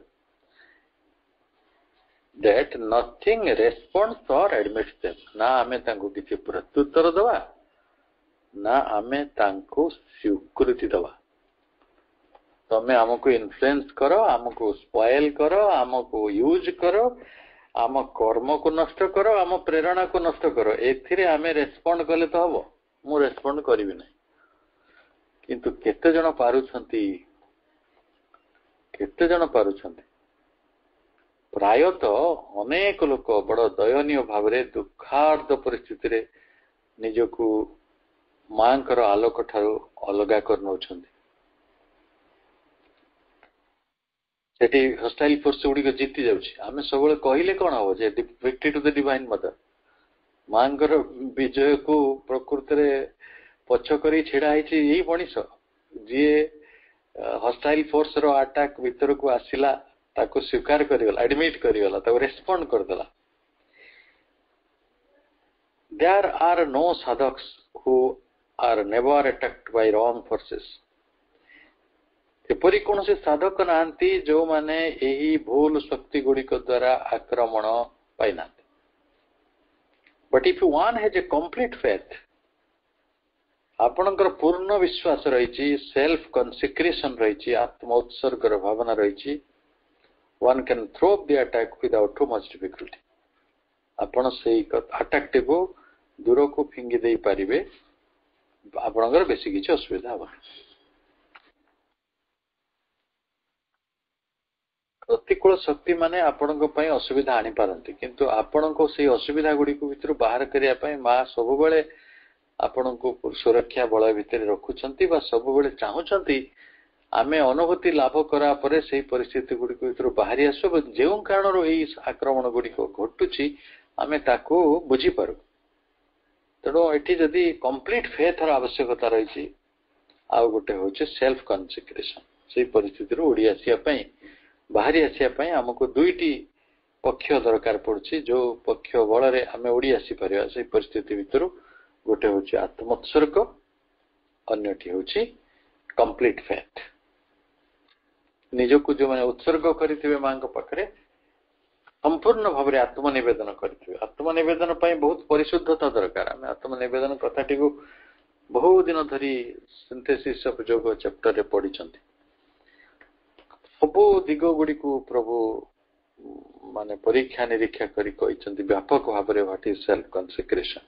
that nothing responds or admits them ना हमें तांको किछि प्रत्युत्तर दवा ना हमें तांको स्वीकृति दवा तमें आमको इन्फ्लुएंस करो आमको स्पॉइल करो आमको यूज करो आम कर्म को नष्ट करो आम प्रेरणा को नष्ट करो एथिरे आमे रेस्पोंड कले तो हबो मु रेस्पोंड करिवि नै किंतु केते जण पारुछंती ପ୍ରାୟତଃ ଅନେକ ଲୋକ ବଡ଼ ଦୟନୀୟ ଭାବରେ ଦୁଃଖାର୍ଦ୍ଧ ପରିସ୍ଥିତିରେ ନିଜକୁ ମାଙ୍କର ଆଲୋକ ଠାରୁ ଅଲଗା କରିନେଉଛନ୍ତି। ସେଠି ହଷ୍ଟାଇଲ ଫୋର୍ସ ଗୁଡିକ ଜିତି ଯାଉଛି। ଆମେ ସବୁବେଳେ କହିଲେ କଣ ହବ ଯେ ଭିକ୍ଟରି ଟୁ ଦ ଡିଭାଇନ ମଦର, ମାଙ୍କର ବିଜୟକୁ ପ୍ରକୃତରେ ପଛ କରି ଛିଡା ହେଇଛି ଏଇ ମଣିଷ ଯିଏ ହଷ୍ଟାଇଲ ଫୋର୍ସ ର ଆଟାକ ଭିତରକୁ ଆସିଲା, ତାକୁ ସ୍ୱୀକାର କରିଗଲା, ଆଡମିଟ କରିଗଲା, ତାକୁ ରେସ୍ପଣ୍ଡ କରିଦେଲା। There are no sadhaks who are never attacked by wrong forces. ଏପରି କୌଣସି ସାଧକ ନାହାନ୍ତି ଯୋଉମାନେ ଏହି ଭୁଲ ଶକ୍ତି ଗୁଡିକ ଦ୍ୱାରା ଆକ୍ରମଣ ପାଇନାହାନ୍ତି। But if one has a complete faith, ଆପଣଙ୍କର ପୂର୍ଣ୍ଣ ବିଶ୍ୱାସ ରହିଛି, ସେଲ୍ଫ କନସିକ୍ରେସନ ରହିଛି, ଆତ୍ମ ଉତ୍ସର୍ଗର ଭାବନା ରହିଛି, one can throw the attack without too much difficulty. ଆପଣ ସେଇ ଆଟାକଟିକୁ ଦୂରକୁ ଫିଙ୍ଗି ଦେଇ ପାରିବେ, ଆପଣଙ୍କର ବେଶୀ କିଛି ଅସୁବିଧା ହବ ନାହିଁ। ପ୍ରତିକୂଳ ଶକ୍ତି ମାନେ ଆପଣଙ୍କ ପାଇଁ ଅସୁବିଧା ଆଣିପାରନ୍ତି, କିନ୍ତୁ ଆପଣଙ୍କୁ ସେଇ ଅସୁବିଧା ଗୁଡିକ ଭିତରୁ ବାହାର କରିବା ପାଇଁ ମା ସବୁବେଳେ ଆପଣଙ୍କୁ ସୁରକ୍ଷା ବଳୟ ଭିତରେ ରଖୁଛନ୍ତି ବା ସବୁବେଳେ ଚାହୁଁଛନ୍ତି ଆମେ ଅନୁଭୂତି ଲାଭ କରା ପରେ ସେଇ ପରିସ୍ଥିତି ଗୁଡିକ ଭିତରୁ ବାହାରି ଆସୁ, ଯେଉଁ କାରଣରୁ ଏଇ ଆକ୍ରମଣ ଗୁଡିକ ଘଟୁଛି ଆମେ ତାକୁ ବୁଝିପାରୁ। ତେଣୁ ଏଠି ଯଦି କମ୍ପ୍ଲିଟ ଫେଥର ଆବଶ୍ୟକତା ରହିଛି, ଆଉ ଗୋଟେ ହଉଛି ସେଲ୍ଫ କନସିକ୍ରେସନ। ସେଇ ପରିସ୍ଥିତିରୁ ଉଡି ଆସିବା ପାଇଁ, ବାହାରି ଆସିବା ପାଇଁ ଆମକୁ ଦୁଇଟି ପକ୍ଷ ଦରକାର ପଡୁଛି, ଯୋଉ ପକ୍ଷ ବଳରେ ଆମେ ଉଡି ଆସିପାରିବା ସେଇ ପରିସ୍ଥିତି ଭିତରୁ। ଗୋଟେ ହଉଛି ଆତ୍ମୋତ୍ସର୍ଗ, ଅନ୍ୟଟି ହଉଛି କମ୍ପ୍ଲିଟ ଫେଥ୍। ନିଜକୁ ଯୋଉମାନେ ଉତ୍ସର୍ଗ କରିଥିବେ ମାଙ୍କ ପାଖରେ, ସମ୍ପୂର୍ଣ୍ଣ ଭାବରେ ଆତ୍ମନିବେଦନ କରିଥିବେ। ଆତ୍ମନିବେଦନ ପାଇଁ ବହୁତ ପରିଶୁଦ୍ଧତା ଦରକାର। ଆମେ ଆତ୍ମନିବେଦନ କଥାଟିକୁ ବହୁ ଦିନ ଧରି ସିନ୍ଥେସିସ୍ ଅଫ ଯୋଗ ଚାପ୍ଟରରେ ପଢିଛନ୍ତି। ସବୁ ଦିଗ ଗୁଡିକୁ ପ୍ରଭୁ ମାନେ ପରୀକ୍ଷା ନିରୀକ୍ଷା କରି କହିଛନ୍ତି ବ୍ୟାପକ ଭାବରେ ହ୍ୱାଟ ଇଜ ସେଲ୍ଫ କନସିକ୍ରେସନ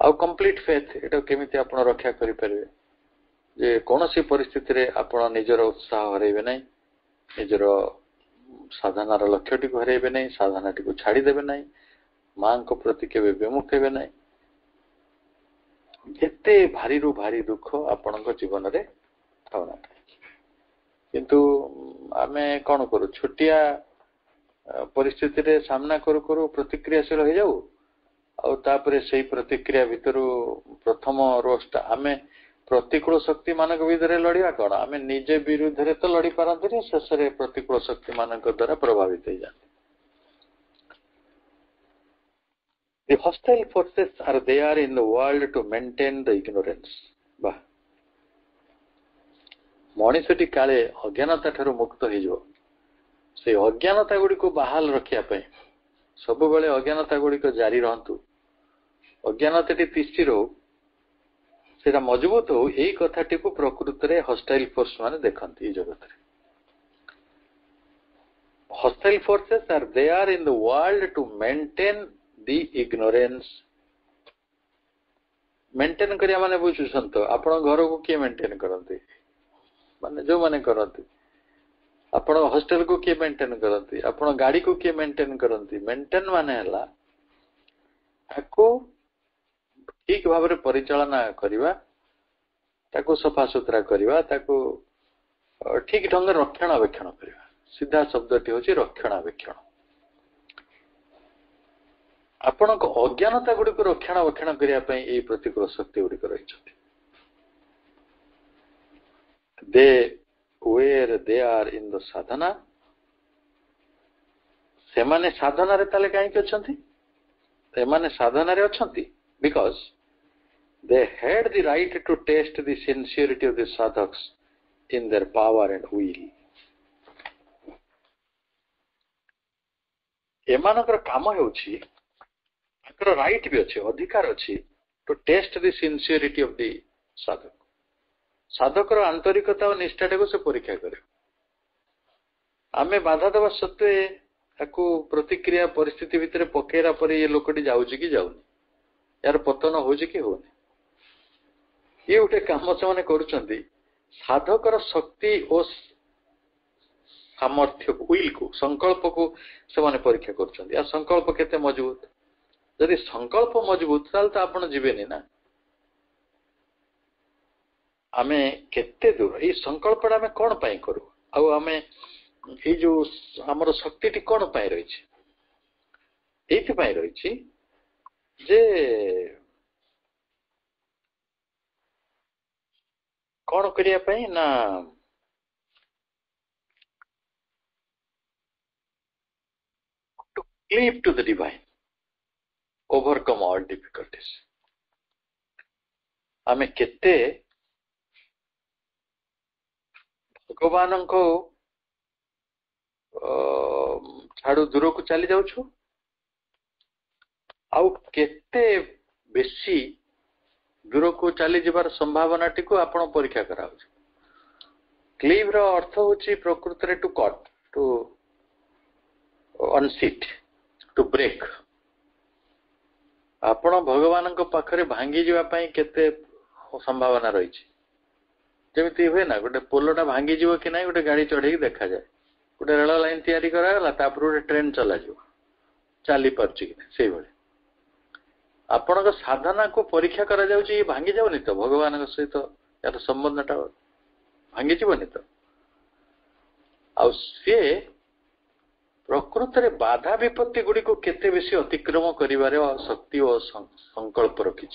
ଆଉ କମ୍ପ୍ଲିଟ ଫେଥ୍। ଏଟା କେମିତି ଆପଣ ରକ୍ଷା କରିପାରିବେ ଯେ କୌଣସି ପରିସ୍ଥିତିରେ ଆପଣ ନିଜର ଉତ୍ସାହ ହରାଇବେ ନାହିଁ, ନିଜର ସାଧନାର ଲକ୍ଷ୍ୟଟିକୁ ହରାଇବେ ନାହିଁ, ସାଧନାଟିକୁ ଛାଡିଦେବେ ନାହିଁ, ମାଙ୍କ ପ୍ରତି କେବେ ବିମୁଖ ହେବେ ନାହିଁ। ଯେତେ ଭାରିରୁ ଭାରି ଦୁଃଖ ଆପଣଙ୍କ ଜୀବନରେ ଥାଉ ନା କାହିଁକି, କିନ୍ତୁ ଆମେ କଣ କରୁ, ଛୋଟିଆ ପରିସ୍ଥିତିରେ ସାମ୍ନା କରୁ କରୁ ପ୍ରତିକ୍ରିୟାଶୀଳ ହେଇଯାଉ, ଆଉ ତାପରେ ସେଇ ପ୍ରତିକ୍ରିୟା ଭିତରୁ ପ୍ରଥମ ରୋଷଟା ଆମେ ପ୍ରତିକୂଳ ଶକ୍ତି ମାନଙ୍କ ବିରୁଦ୍ଧରେ ଲଢିବା କଣ, ଆମେ ନିଜେ ବିରୁଦ୍ଧରେ ତ ଲଢି ପାରନ୍ତିନି, ଶେଷରେ ପ୍ରତିକୂଳ ଶକ୍ତି ମାନଙ୍କ ଦ୍ୱାରା ପ୍ରଭାବିତ ହେଇଯାନ୍ତି। The hostile forces are there in the world to maintain the ignorance. ବାଃ, ମଣିଷଟି କାଳେ ଅଜ୍ଞାନତା ଠାରୁ ମୁକ୍ତ ହେଇଯିବ। ସେଇ ଅଜ୍ଞାନତା ଗୁଡିକୁ ବାହାଲ ରଖିବା ପାଇଁ ସବୁବେଳେ ଅଜ୍ଞାନତା ଗୁଡିକ ଜାରି ରହନ୍ତୁ, ଅଜ୍ଞାନତାଟି ତିଷ୍ଠି ରହୁ, ସେଇଟା ମଜବୁତ ହଉ, ଏଇ କଥାଟିକୁ ପ୍ରକୃତରେ ହଷ୍ଟାଇଲ ଫୋର୍ସ ମାନେ ଦେଖନ୍ତି ଏଇ ଜଗତରେ। Hostile forces are there in the world to maintain the ignorance. Maintain କରିବା ମାନେ ବୁଝୁଛନ୍ତି, ଆପଣ ଘରକୁ କିଏ ମେଣ୍ଟେନ କରନ୍ତି, ମାନେ ଯୋଉମାନେ କରନ୍ତି, ଆପଣ ହଷ୍ଟେଲକୁ କିଏ ମେଣ୍ଟେନ କରନ୍ତି, ଆପଣ ଗାଡିକୁ କିଏ ମେଣ୍ଟେନ କରନ୍ତି। ମେଣ୍ଟେନ ମାନେ ହେଲା ତାକୁ ଠିକ ଭାବରେ ପରିଚାଳନା କରିବା, ତାକୁ ସଫାସୁତୁରା କରିବା, ତାକୁ ଠିକ ଢଙ୍ଗରେ ରକ୍ଷଣାବେକ୍ଷଣ କରିବା। ସିଧା ଶବ୍ଦଟି ହଉଛି ରକ୍ଷଣାବେକ୍ଷଣ। ଆପଣଙ୍କ ଅଜ୍ଞାନତା ଗୁଡିକୁ ରକ୍ଷଣାବେକ୍ଷଣ କରିବା ପାଇଁ ଏଇ ପ୍ରତିକୂଳ ଶକ୍ତି ଗୁଡିକ ରହିଛନ୍ତି। where they are in the sadhana, ସେମାନେ ସାଧନାରେ ତାହେଲେ କାହିଁକି ଅଛନ୍ତି? ସେମାନେ ସାଧନାରେ ଅଛନ୍ତି because they had the right to test the sincerity of the sadhaks in their power and will. ଏମାନଙ୍କର କାମ ହେଉଛି, ତାଙ୍କର ରାଇଟ୍ ବି ଅଛି, ଅଧିକାର ଅଛି to test the sincerity of the ସାଧକ। ସାଧକର ଆନ୍ତରିକତା ଓ ନିଷ୍ଠାଟାକୁ ସେ ପରୀକ୍ଷା କରେ। ଆମେ ବାଧା ଦେବା ସତ୍ତ୍ୱେ ତାକୁ ପ୍ରତିକ୍ରିୟା ପରିସ୍ଥିତି ଭିତରେ ପକେଇଲା ପରେ ଏ ଲୋକଟି ଯାଉଛି କି ଯାଉନି, ଏହାର ପତନ ହଉଛି କି ହଉନି, ଇଏ ଗୋଟେ କାମ ସେମାନେ କରୁଛନ୍ତି। ସାଧକର ଶକ୍ତି ଓ सामर्थ्य को विल को संकल्प को से परीक्षा कर संकल्प केते मजबूत यदि संकल्प मजबूत ताल तो आपण जीवेनी ना आमे केते दूर ये संकल्प आमे कौन पाई करू आउ आमे ये जो हमर शक्ति टी कौन पाई रही एथि पाई रही जे कौन करिया पाई ना to cleave to the divine overcome all difficulties आमे केते भगवान को छाड़ू दूर को चली जाऊँ आउ केते बेसी दूर को चली जबार संभावना टी को आपण परीक्षा करा क्लीव रो अर्थ होची प्रकृति रे to cut to unseat to break आपण भगवान को पाखरे भांगी जीवा पई केते संभावना रही जमी हुए ना गोटे पोलटा भांगी जीव कि ना गोटे गाड़ी चढ़े देखा जाए गोटे रेल लाइन तैयारी करागला गोटे ट्रेन चला चली पार्ची कि आपण साधना को परीक्षा करा जाउची ये भांगी जावनी तो भगवान सहित यार संबंधटा भांगी जीवनी तो आ सी प्रकृत रे बाधा विपत्ति गुडी को केते बेसी अतिक्रम करिवारे शक्ति और संकल्प रखी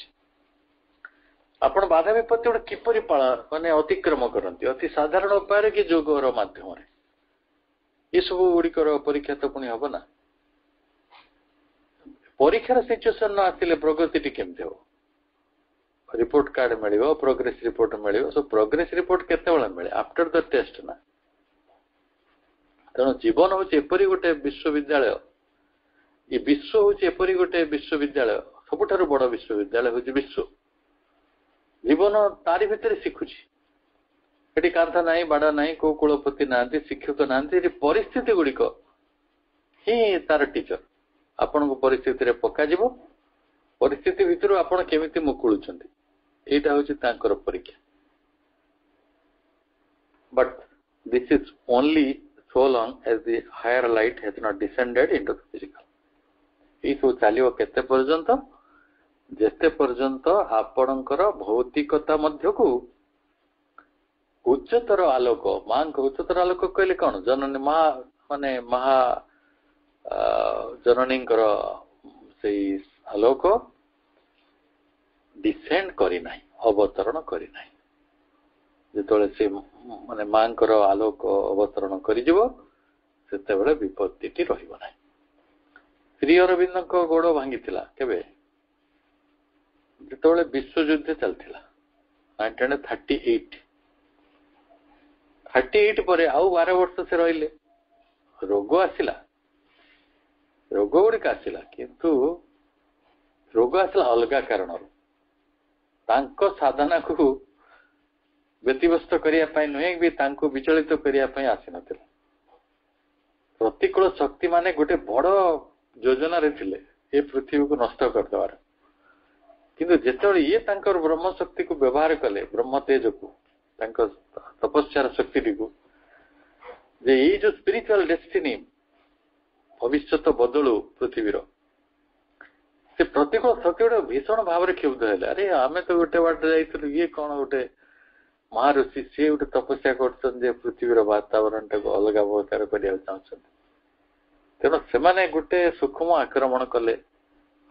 आपण बाधा विपत्ति गोटे किपरि माने अतिक्रम करती अति साधारण उपाय कि जोगर माध्यम ये सब गुड़िकर परीक्षा तो पुणी हम ना परीक्षार सिचुएसन न आसिले प्रगति टी केमती हो रिपोर्ट कार्ड मिल प्रोग्रेस रिपोर्ट मिल सो प्रोग्रेस रिपोर्ट केते मिले आफ्टर द टेस्ट ना तेणु जीवन हूँ एपरी गोटे विश्वविद्यालय ये विश्व हूँ एपरी गोटे विश्वविद्यालय सबुठारु बड़ विश्वविद्यालय हूँ विश्व जीवन तारी भितर शिखुची कांथा ना बाड़ा ना को कुलपति ना शिक्षक ना परिस्थिति गुड़िक ही तार टीचर आपण को परिस्थिति रे पक्का जीवो परिस्थिति भितर आपण केमिति मुकुलुचंती एटा होची तांकर परीक्षा but this is only so long as the higher light has not descended into the physical ये सब चलियो केते पर्यंत जेते पर्यंत आपणकर भौतिकता मध्य को उच्चतर आलोक मां को उच्चतर आलोक कहले कौन जननी मां माने महा जननी से आलोक डिसेंड करी नाही अवतरण करी नाही जेतले से माने मांकर आलोक अवतरण करिजिवो सेते बेले विपत्तिटी रहिबो नाही श्री अरविंद को गोड़ भांगिथिला केबे जेतले विश्व युद्ध चलथिला 1938 पर आउ 12 वर्ष से रहिले रोग आसिला रोग गुड़िक आसिला किंतु रोग आसिला अलगा कारण तांको साधना को व्यतिव्यस्त करने नुहे भी विचलित करने आसी ना प्रतिकूल शक्ति माने गोटे बड़ योजना रे थिले ये पृथ्वी को नष्ट करदेवार किंतु जेतबेले ये तांकर ब्रह्म शक्ति को व्यवहार कले ब्रह्म तेज को तपस्यार शक्ति को जे ये जो स्पिरिचुअल डेस्टिनी भविष्य बदलू पृथ्वी से प्रतिकूल शक्ति गोटे भीषण भाव में क्षुब्ध है अरे आमे तो गोटे बाट जाइलु ये कौन गोटे महाऋषि सी गोटे तपस्या कर पृथ्वीर वातावरण टाक अलग प्रकार करने चाहते तेणु से गोटे सूक्ष्म आक्रमण कले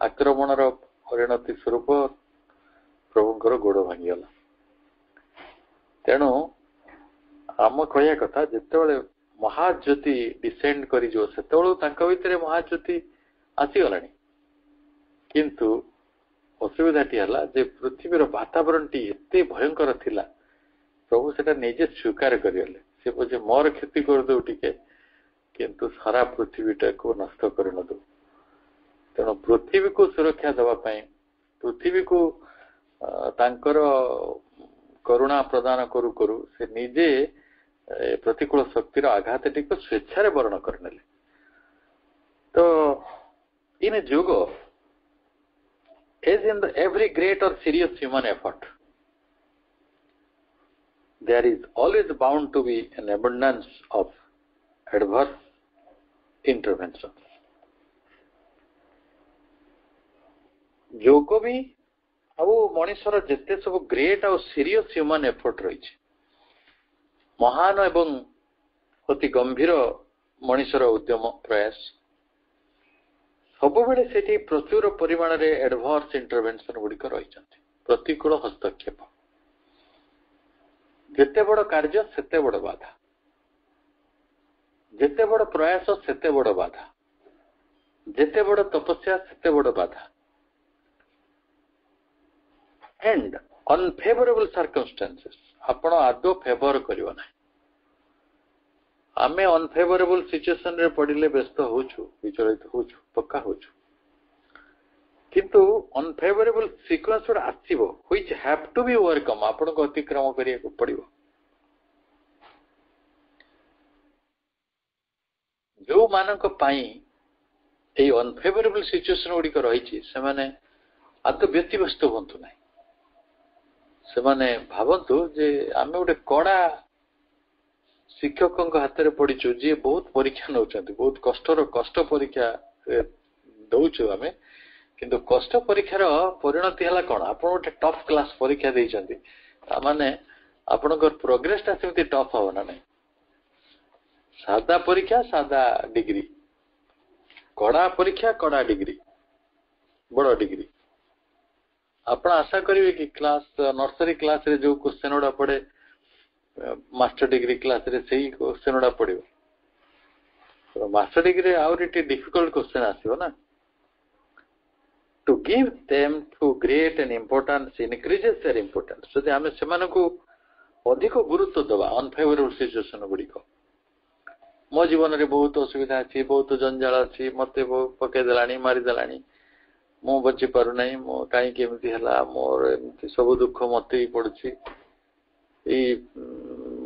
आक्रमणर परिणति स्वरूप प्रभुंर गोड़ भांगीगला तेणु आम कहया कथा जिते महाज्योति डिसेंड कर भितर महाज्योति आसीगला किंतु असुविधा टी है जे पृथ्वीर वातावरण टी एते भयंकर थिला प्रभु से निजे स्वीकार करगले से बोझे मोर क्षति करदे टिके किंतु सारा पृथ्वीटा को नष्ट कर न दो तेणु पृथ्वी को सुरक्षा देवाई पृथ्वी को तांकर करुणा प्रदान करू करू से निजे प्रतिकूल शक्तिर आघात टी को स्वेच्छा वर्ण करने तो इन जुग एज इन एवरी ग्रेट और serious human effort there is always bound to be an abundance of adverse intervention योग भी आउ मनुष्यर जिते सब ग्रेट आउ सीरियस ह्यूमन एफर्ट रही महान एवं अति गंभीर मनुष्यर उद्यम प्रयास सब बेले प्रचुर परिमाण रे एडभर्स इंटरवेंशन गुड़िक रही प्रतिकूल हस्तक्षेप जिते बड़ कार्य सेते बड़ बाधा जिते बड़ प्रयास सेते बड़ बाधा जिते बड़ तपस्या सेते बड़ बाधा एंड अनफेवरेबल सर्कमस्टेंसेस आपण आदो फेवर करियो ना आमे अनफेवरेबल सिचुएशन रे पड़िले व्यस्त होछु विचलित होछु पक्का होछु किंतु अनफेवरेबल सीक्वेंस उड आसीबो which have to be overcome आपण को अतिक्रम करिया को पड़िबो जो मानक पाई ए अनफेवरेबल सिचुएशन गुडी को रहिछि से माने आतो व्यतिव्यस्त होंतु नाही से माने भावंतु जे आमे गोटे कड़ा शिक्षक हाथ में पड़ीचु जी बहुत परीक्षा नौ बहुत कष्ट परीक्षा दौचु आमे किंतु कष्ट परीक्षार परिणति है कौन आप गोटे टफ क्लास परीक्षा देइछन्ति माने आपनकर प्रोग्रेसटा सेमती टफ हो ना नहीं सादा परीक्षा सादा डिग्री कड़ा परीक्षा कड़ा डिग्री बड़ डिग्री आपण आशा करिवे कि क्लास नर्सरी क्लास रे जो क्वेश्चन उडा पड़े मास्टर डिग्री क्लास रे सही क्वेश्चन उडा पड़िबो तो मास्टर डिग्री आउरिटी डिफिकल्ट क्वेश्चन आसीबो ना to give them to great and importance increases their importance so हमें सेमान को अधिक गुरुत्व दबा अनफेवरेबल सिचुएशन गुडी को मो जीवन रे बहुत असुविधा अछि बहुत जंजाल अछि मते पके देलानी मारी देलानी मु बची पारु नहीं मो काई केमती हला मोर एमती सब दुख मते ही पड़ुछि ए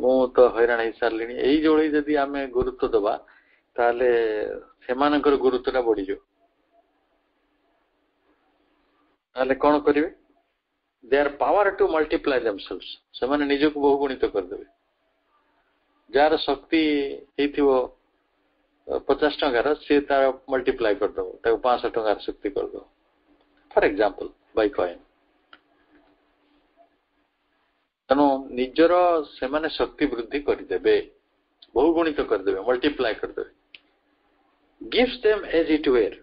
मु तो हैरान हे सारलिनी एई जोड़ी जदी आमे गुरुत्व दबा ताले सेमानकर गुरुत्वटा बढ़ी जो ताले कोन करिवे their power to multiply themselves सेमाने निजको बहुगुणित कर देबे जार शक्ति हेथिवो 50 टंकार से तार मल्टीप्लाई कर दो ताको 500 टंकार शक्ति कर दो फॉर एग्जांपल बाय कॉइन तनो निजर से माने शक्ति वृद्धि कर देबे बहुगुणित कर देबे मल्टीप्लाई कर देबे gives them as it were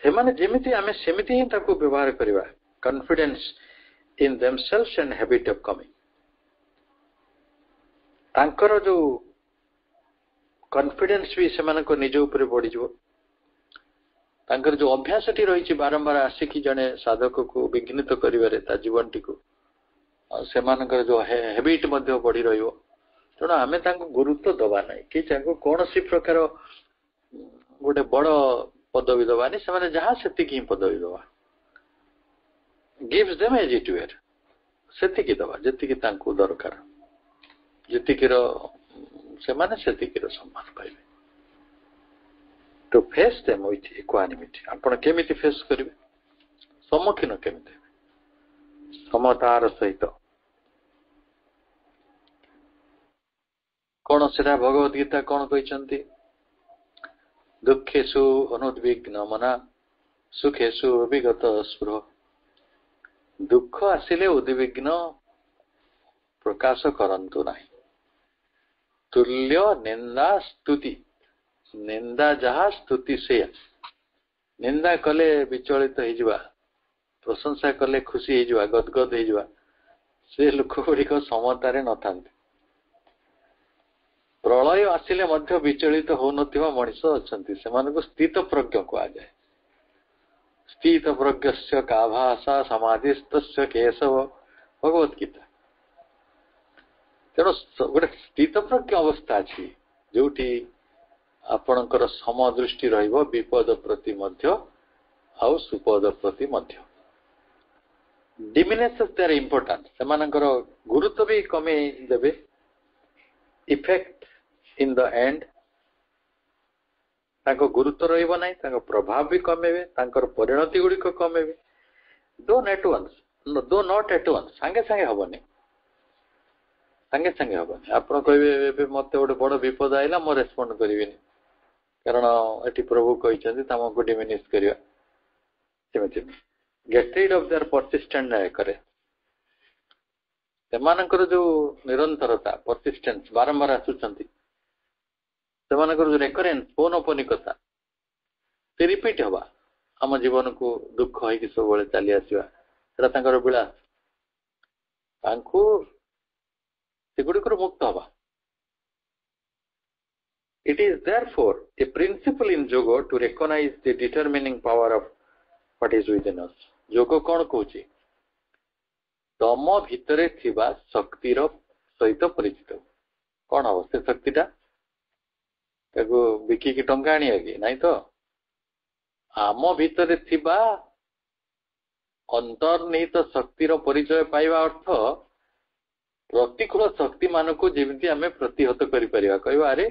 से माने जेमिति आमे सेमिति ही ताको व्यवहार करिवा confidence in themselves and habit of coming तांकर जो कॉन्फिडेंस भी सेमान को निज ऊपर बढ़ी जो तांकर जो अभ्यास टी रही बारंबार आसिकी जने साधक को विघ्नित करिवारे ता जीवन टी को सेमानकर जो हैबिट मध्य बढ़ी रहियो तेणु आमे तांको गुरुत्व दबा नाही कि तांको कोनसी प्रकार गोटे बड़ पदवी दबानी सेमाने जहां सेति की पदवी दबा gives them as it were सेति की दबा जति की तांको दरकार जति की सेमाने सेति की सम्मान पाइबे to face them with equanimity आपण केमिति फेस करिवे सम्मुखीन केमिति समतार सहित कोन सेरा भगवत गीता कोन कहिसंती दुखेषु अनुद्विग्न मना सुखेषु विगत स्पृह दुख आसिले उद्विग्न प्रकाश करंतु नाही तुल्य निंदा स्तुति निंदा जहा स्तुति से निंदा कले विचलित हो जावा प्रशंसा कले खुशी हो जावा गदगद हो जावा से लोक गुड़िक समतारे न थांती प्रलय आसिले मध्य विचलित हो नथिबा मनुष्य अछंती सेमानको स्थित प्रज्ञ को जाए स्थित प्रज्ञस्य का भाषा समाधिस्तस्य केशव भगवत गीता तेणु गोटे स्थित प्रज्ञ अवस्था अच्छी जोटी आपणकर समदृष्टि रहिबो विपद प्रति मध्य आउ सुपद प्रति मध्य डिमिनेस देयर इंपोर्टेंस सेमानकर गुरुत्व भी कमे देबे इफेक्ट इन द एंड ताको गुरुत्व रहिबो नाही ताको प्रभाव भी कमेबे तांकर परिणति गुडी को कमेबे दो नॉट एट वंस सांगे सांगे हबनी ସାଙ୍ଗେ ସାଙ୍ଗେ ହବନି। ଆପଣ କହିବେ ଏବେ ମତେ ଗୋଟେ ବଡ ବିପଦ ଆଇଲା ମୁଁ ରେସ୍ପଣ୍ଡ କରିବିନି, କାରଣ ଏଠି ପ୍ରଭୁ କହିଛନ୍ତି ତମକୁ ଡିମିନିଶ କରିବା। ସେମିତି get rid of their persistent ନ୍ୟାୟ କରେ। ସେମାନଙ୍କର ଯୋଉ ନିରନ୍ତରତା ପରସିଷ୍ଟେନ୍ସ ବାରମ୍ବାର ଆସୁଛନ୍ତି, ସେମାନଙ୍କର ଯୋଉ ରେକରେନ୍ସ ପୌନଃପୁନିକତା ସେ ରିପିଟ୍ ହବା, ଆମ ଜୀବନକୁ ଦୁଃଖ ହେଇକି ସବୁବେଳେ ଚାଲି ଆସିବା, ସେଟା ତାଙ୍କର ବିଳାସ। ତାଙ୍କୁ ସେଗୁଡିକରୁ ମୁକ୍ତ ହବା। It is therefore a principle in yoga to recognize the determining power of what is within us. ଯୋଗ କଣ କହୁଛି? ତମ ଭିତରେ ଥିବା ଶକ୍ତିର ସହିତ ପରିଚିତ। କଣ ହବ ସେ ଶକ୍ତିଟା? ତାକୁ ବିକିକି ଟଙ୍କା ଆଣିବା କି? ନାଇଁ ତ। ଆମ ଭିତରେ ଥିବା ଅନ୍ତର୍ନିହିତ ଶକ୍ତିର ପରିଚୟ ପାଇବା ଅର୍ଥ ପ୍ରତିକୂଳ ଶକ୍ତି ମାନଙ୍କୁ ଯେମିତି ଆମେ ପ୍ରତିହତ କରିପାରିବା। କହିବା ଆରେ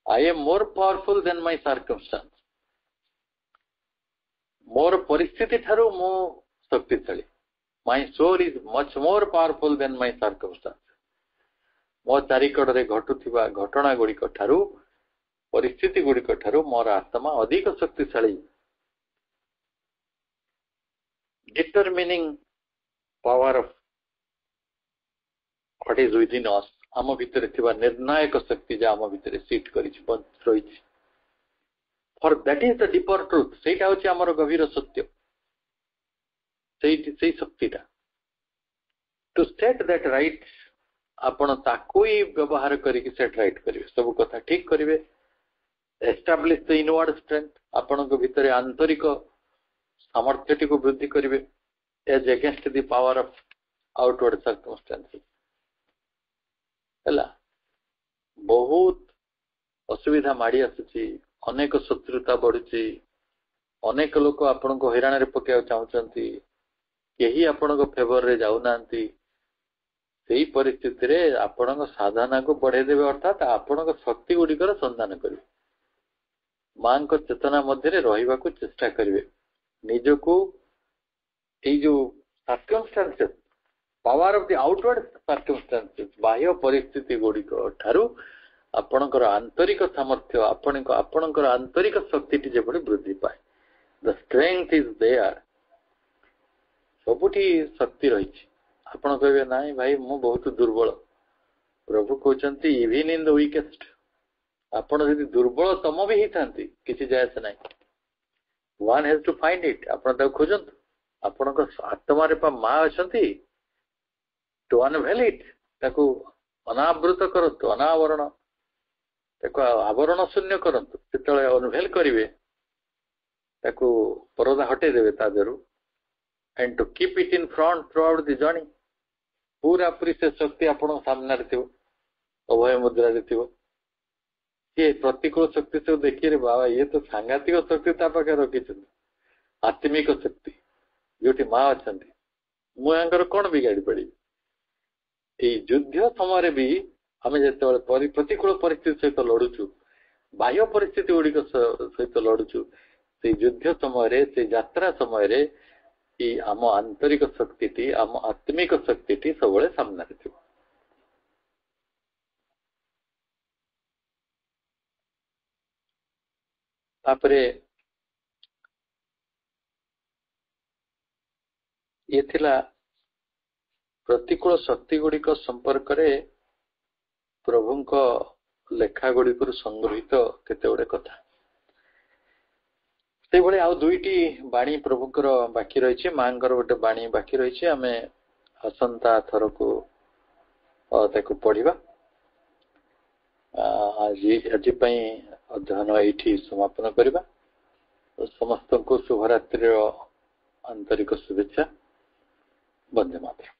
I am more powerful than my circumstance. ମୋର ପରିସ୍ଥିତି ଠାରୁ ମୁଁ ଶକ୍ତିଶାଳୀ। My soul is much more powerful than my circumstance. ମୋ ଚାରିକଡ଼ରେ ଘଟୁଥିବା ଘଟଣା ଗୁଡ଼ିକ ଠାରୁ, ପରିସ୍ଥିତି ଗୁଡ଼ିକ ଠାରୁ ମୋର ଆତ୍ମା ଅଧିକ ଶକ୍ତିଶାଳୀ। Determining power of what is within us, ଆମ ଭିତରେ ଥିବା ନିର୍ଣ୍ଣାୟକ ଶକ୍ତି ଯାହା ଆମ ଭିତରେ ସିଟ୍ କରିଛି ରହିଛି। For that is the deeper truth. ସେଇଟା ହେଉଛି ଆମର ଗଭୀର ସତ୍ୟ। ସେଇ ଶକ୍ତିଟା to set that right, ଆପଣ ତାକୁ ହିଁ ବ୍ୟବହାର କରିକି ସେଟ୍ ରାଇଟ୍ କରିବେ, ସବୁ କଥା ଠିକ କରିବେ। Establish the inward strength, ଆପଣଙ୍କ ଭିତରେ ଆନ୍ତରିକ ସାମର୍ଥ୍ୟଟିକୁ ବୃଦ୍ଧି କରିବେ as against the power of outward circumstances। ହେଲା, ବହୁତ ଅସୁବିଧା ମାଡ଼ି ଆସୁଛି, ଅନେକ ଶତ୍ରୁତା ବଢୁଛି, ଅନେକ ଲୋକ ଆପଣଙ୍କୁ ହଇରାଣରେ ପକେଇବାକୁ ଚାହୁଁଛନ୍ତି, କେହି ଆପଣଙ୍କ ଫେଭରରେ ଯାଉନାହାନ୍ତି। ସେଇ ପରିସ୍ଥିତିରେ ଆପଣଙ୍କ ସାଧନାକୁ ବଢେଇଦେବେ, ଅର୍ଥାତ୍ ଆପଣଙ୍କ ଶକ୍ତି ଗୁଡ଼ିକର ସନ୍ଧାନ କରିବେ, ମାଙ୍କ ଚେତନା ମଧ୍ୟରେ ରହିବାକୁ ଚେଷ୍ଟା କରିବେ। ନିଜକୁ ଏଇ ଯୋଉ circumstances, power of the outward circumstances, ବାହ୍ୟ ପରିସ୍ଥିତି ଗୁଡ଼ିକ ଠାରୁ ଆପଣଙ୍କର ଆନ୍ତରିକ ସାମର୍ଥ୍ୟ, ଆପଣଙ୍କର ଆନ୍ତରିକ ଶକ୍ତିଟି ଯେଭଳି ବୃଦ୍ଧି ପାଏ। The strength is there, ସବୁଠି ଶକ୍ତି ରହିଛି। ଆପଣ କହିବେ ନାଇଁ ଭାଇ ମୁଁ ବହୁତ ଦୁର୍ବଳ, ପ୍ରଭୁ କହୁଛନ୍ତି ଇଭିନ୍ ଇନ୍ ଦ ୱିକେଷ୍ଟ, ଆପଣ ଯଦି ଦୁର୍ବଳତମ ବି ହେଇଥାନ୍ତି କିଛି ଯାଏ ଆସେ ନାହିଁ। One has to find it, ଆପଣ ତାକୁ ଖୋଜନ୍ତୁ। ଆପଣଙ୍କ ଆତ୍ମାରେ ପା ମା ଅଛନ୍ତି, to unveil it, ତାକୁ ଅନାବୃତ କରନ୍ତୁ, ଅନାବରଣ, ତାକୁ ଆବରଣ ଶୂନ୍ୟ କରନ୍ତୁ। ଯେତେବେଳେ ଅନଭେଲ କରିବେ, ତାକୁ ପରଦା ହଟେଇ ଦେବେ ତା ଦେହରୁ, and to keep it in front throughout the journey, ପୁରା ପୁରି ସେ ଶକ୍ତି ଆପଣଙ୍କ ସାମ୍ନାରେ ଥିବ, ଅଭୟ ମୁଦ୍ରାରେ ଥିବ। ସିଏ ପ୍ରତିକୂଳ ଶକ୍ତି ସବୁ ଦେଖିଲେ ବାବା ଇଏ ତ ସାଂଘାତିକ ଶକ୍ତି ତା ପାଖରେ ରଖିଛନ୍ତି, ଆତ୍ମିକ ଶକ୍ତି, ଯୋଉଠି ମା ଅଛନ୍ତି, ମୁଁ ୟାଙ୍କର କଣ ବିଗାଡି ପାରିବି। ଏଇ ଯୁଦ୍ଧ ସମୟରେ ବି ଆମେ ଯେତେବେଳେ ପ୍ରତିକୂଳ ପରିସ୍ଥିତି ସହିତ ଲଢୁଛୁ, ବାହ୍ୟ ପରିସ୍ଥିତି ଗୁଡ଼ିକ ସହିତ ଲଢୁଛୁ, ସେଇ ଯୁଦ୍ଧ ସମୟରେ, ସେଇ ଯାତ୍ରା ସମୟରେ ଏଇ ଆମ ଆନ୍ତରିକ ଶକ୍ତିଟି, ଆମ ଆତ୍ମିକ ଶକ୍ତିଟି ସବୁବେଳେ ସାମ୍ନାରେ ଥିବ। ତାପରେ ଇଏ ଥିଲା ପ୍ରତିକୂଳ ଶକ୍ତି ଗୁଡ଼ିକ ସମ୍ପର୍କରେ ପ୍ରଭୁଙ୍କ ଲେଖା ଗୁଡ଼ିକରୁ ସଂଗୃହୀତ କେତେ ଗୁଡେ କଥା। ସେଇଭଳି ଆଉ ଦୁଇଟି ବାଣୀ ପ୍ରଭୁଙ୍କର ବାକି ରହିଛି, ମାଙ୍କର ଗୋଟେ ବାଣୀ ବାକି ରହିଛି। ଆମେ ଆସନ୍ତା ଥରକୁ ତାକୁ ପଢିବା। ଆଜି ପାଇଁ ଅଧ୍ୟୟନ ଏଇଠି ସମାପନ କରିବା। ସମସ୍ତଙ୍କୁ ଶୁଭରାତ୍ରିର ଆନ୍ତରିକ ଶୁଭେଚ୍ଛା। ବନ୍ଦେ ମାତରମ୍।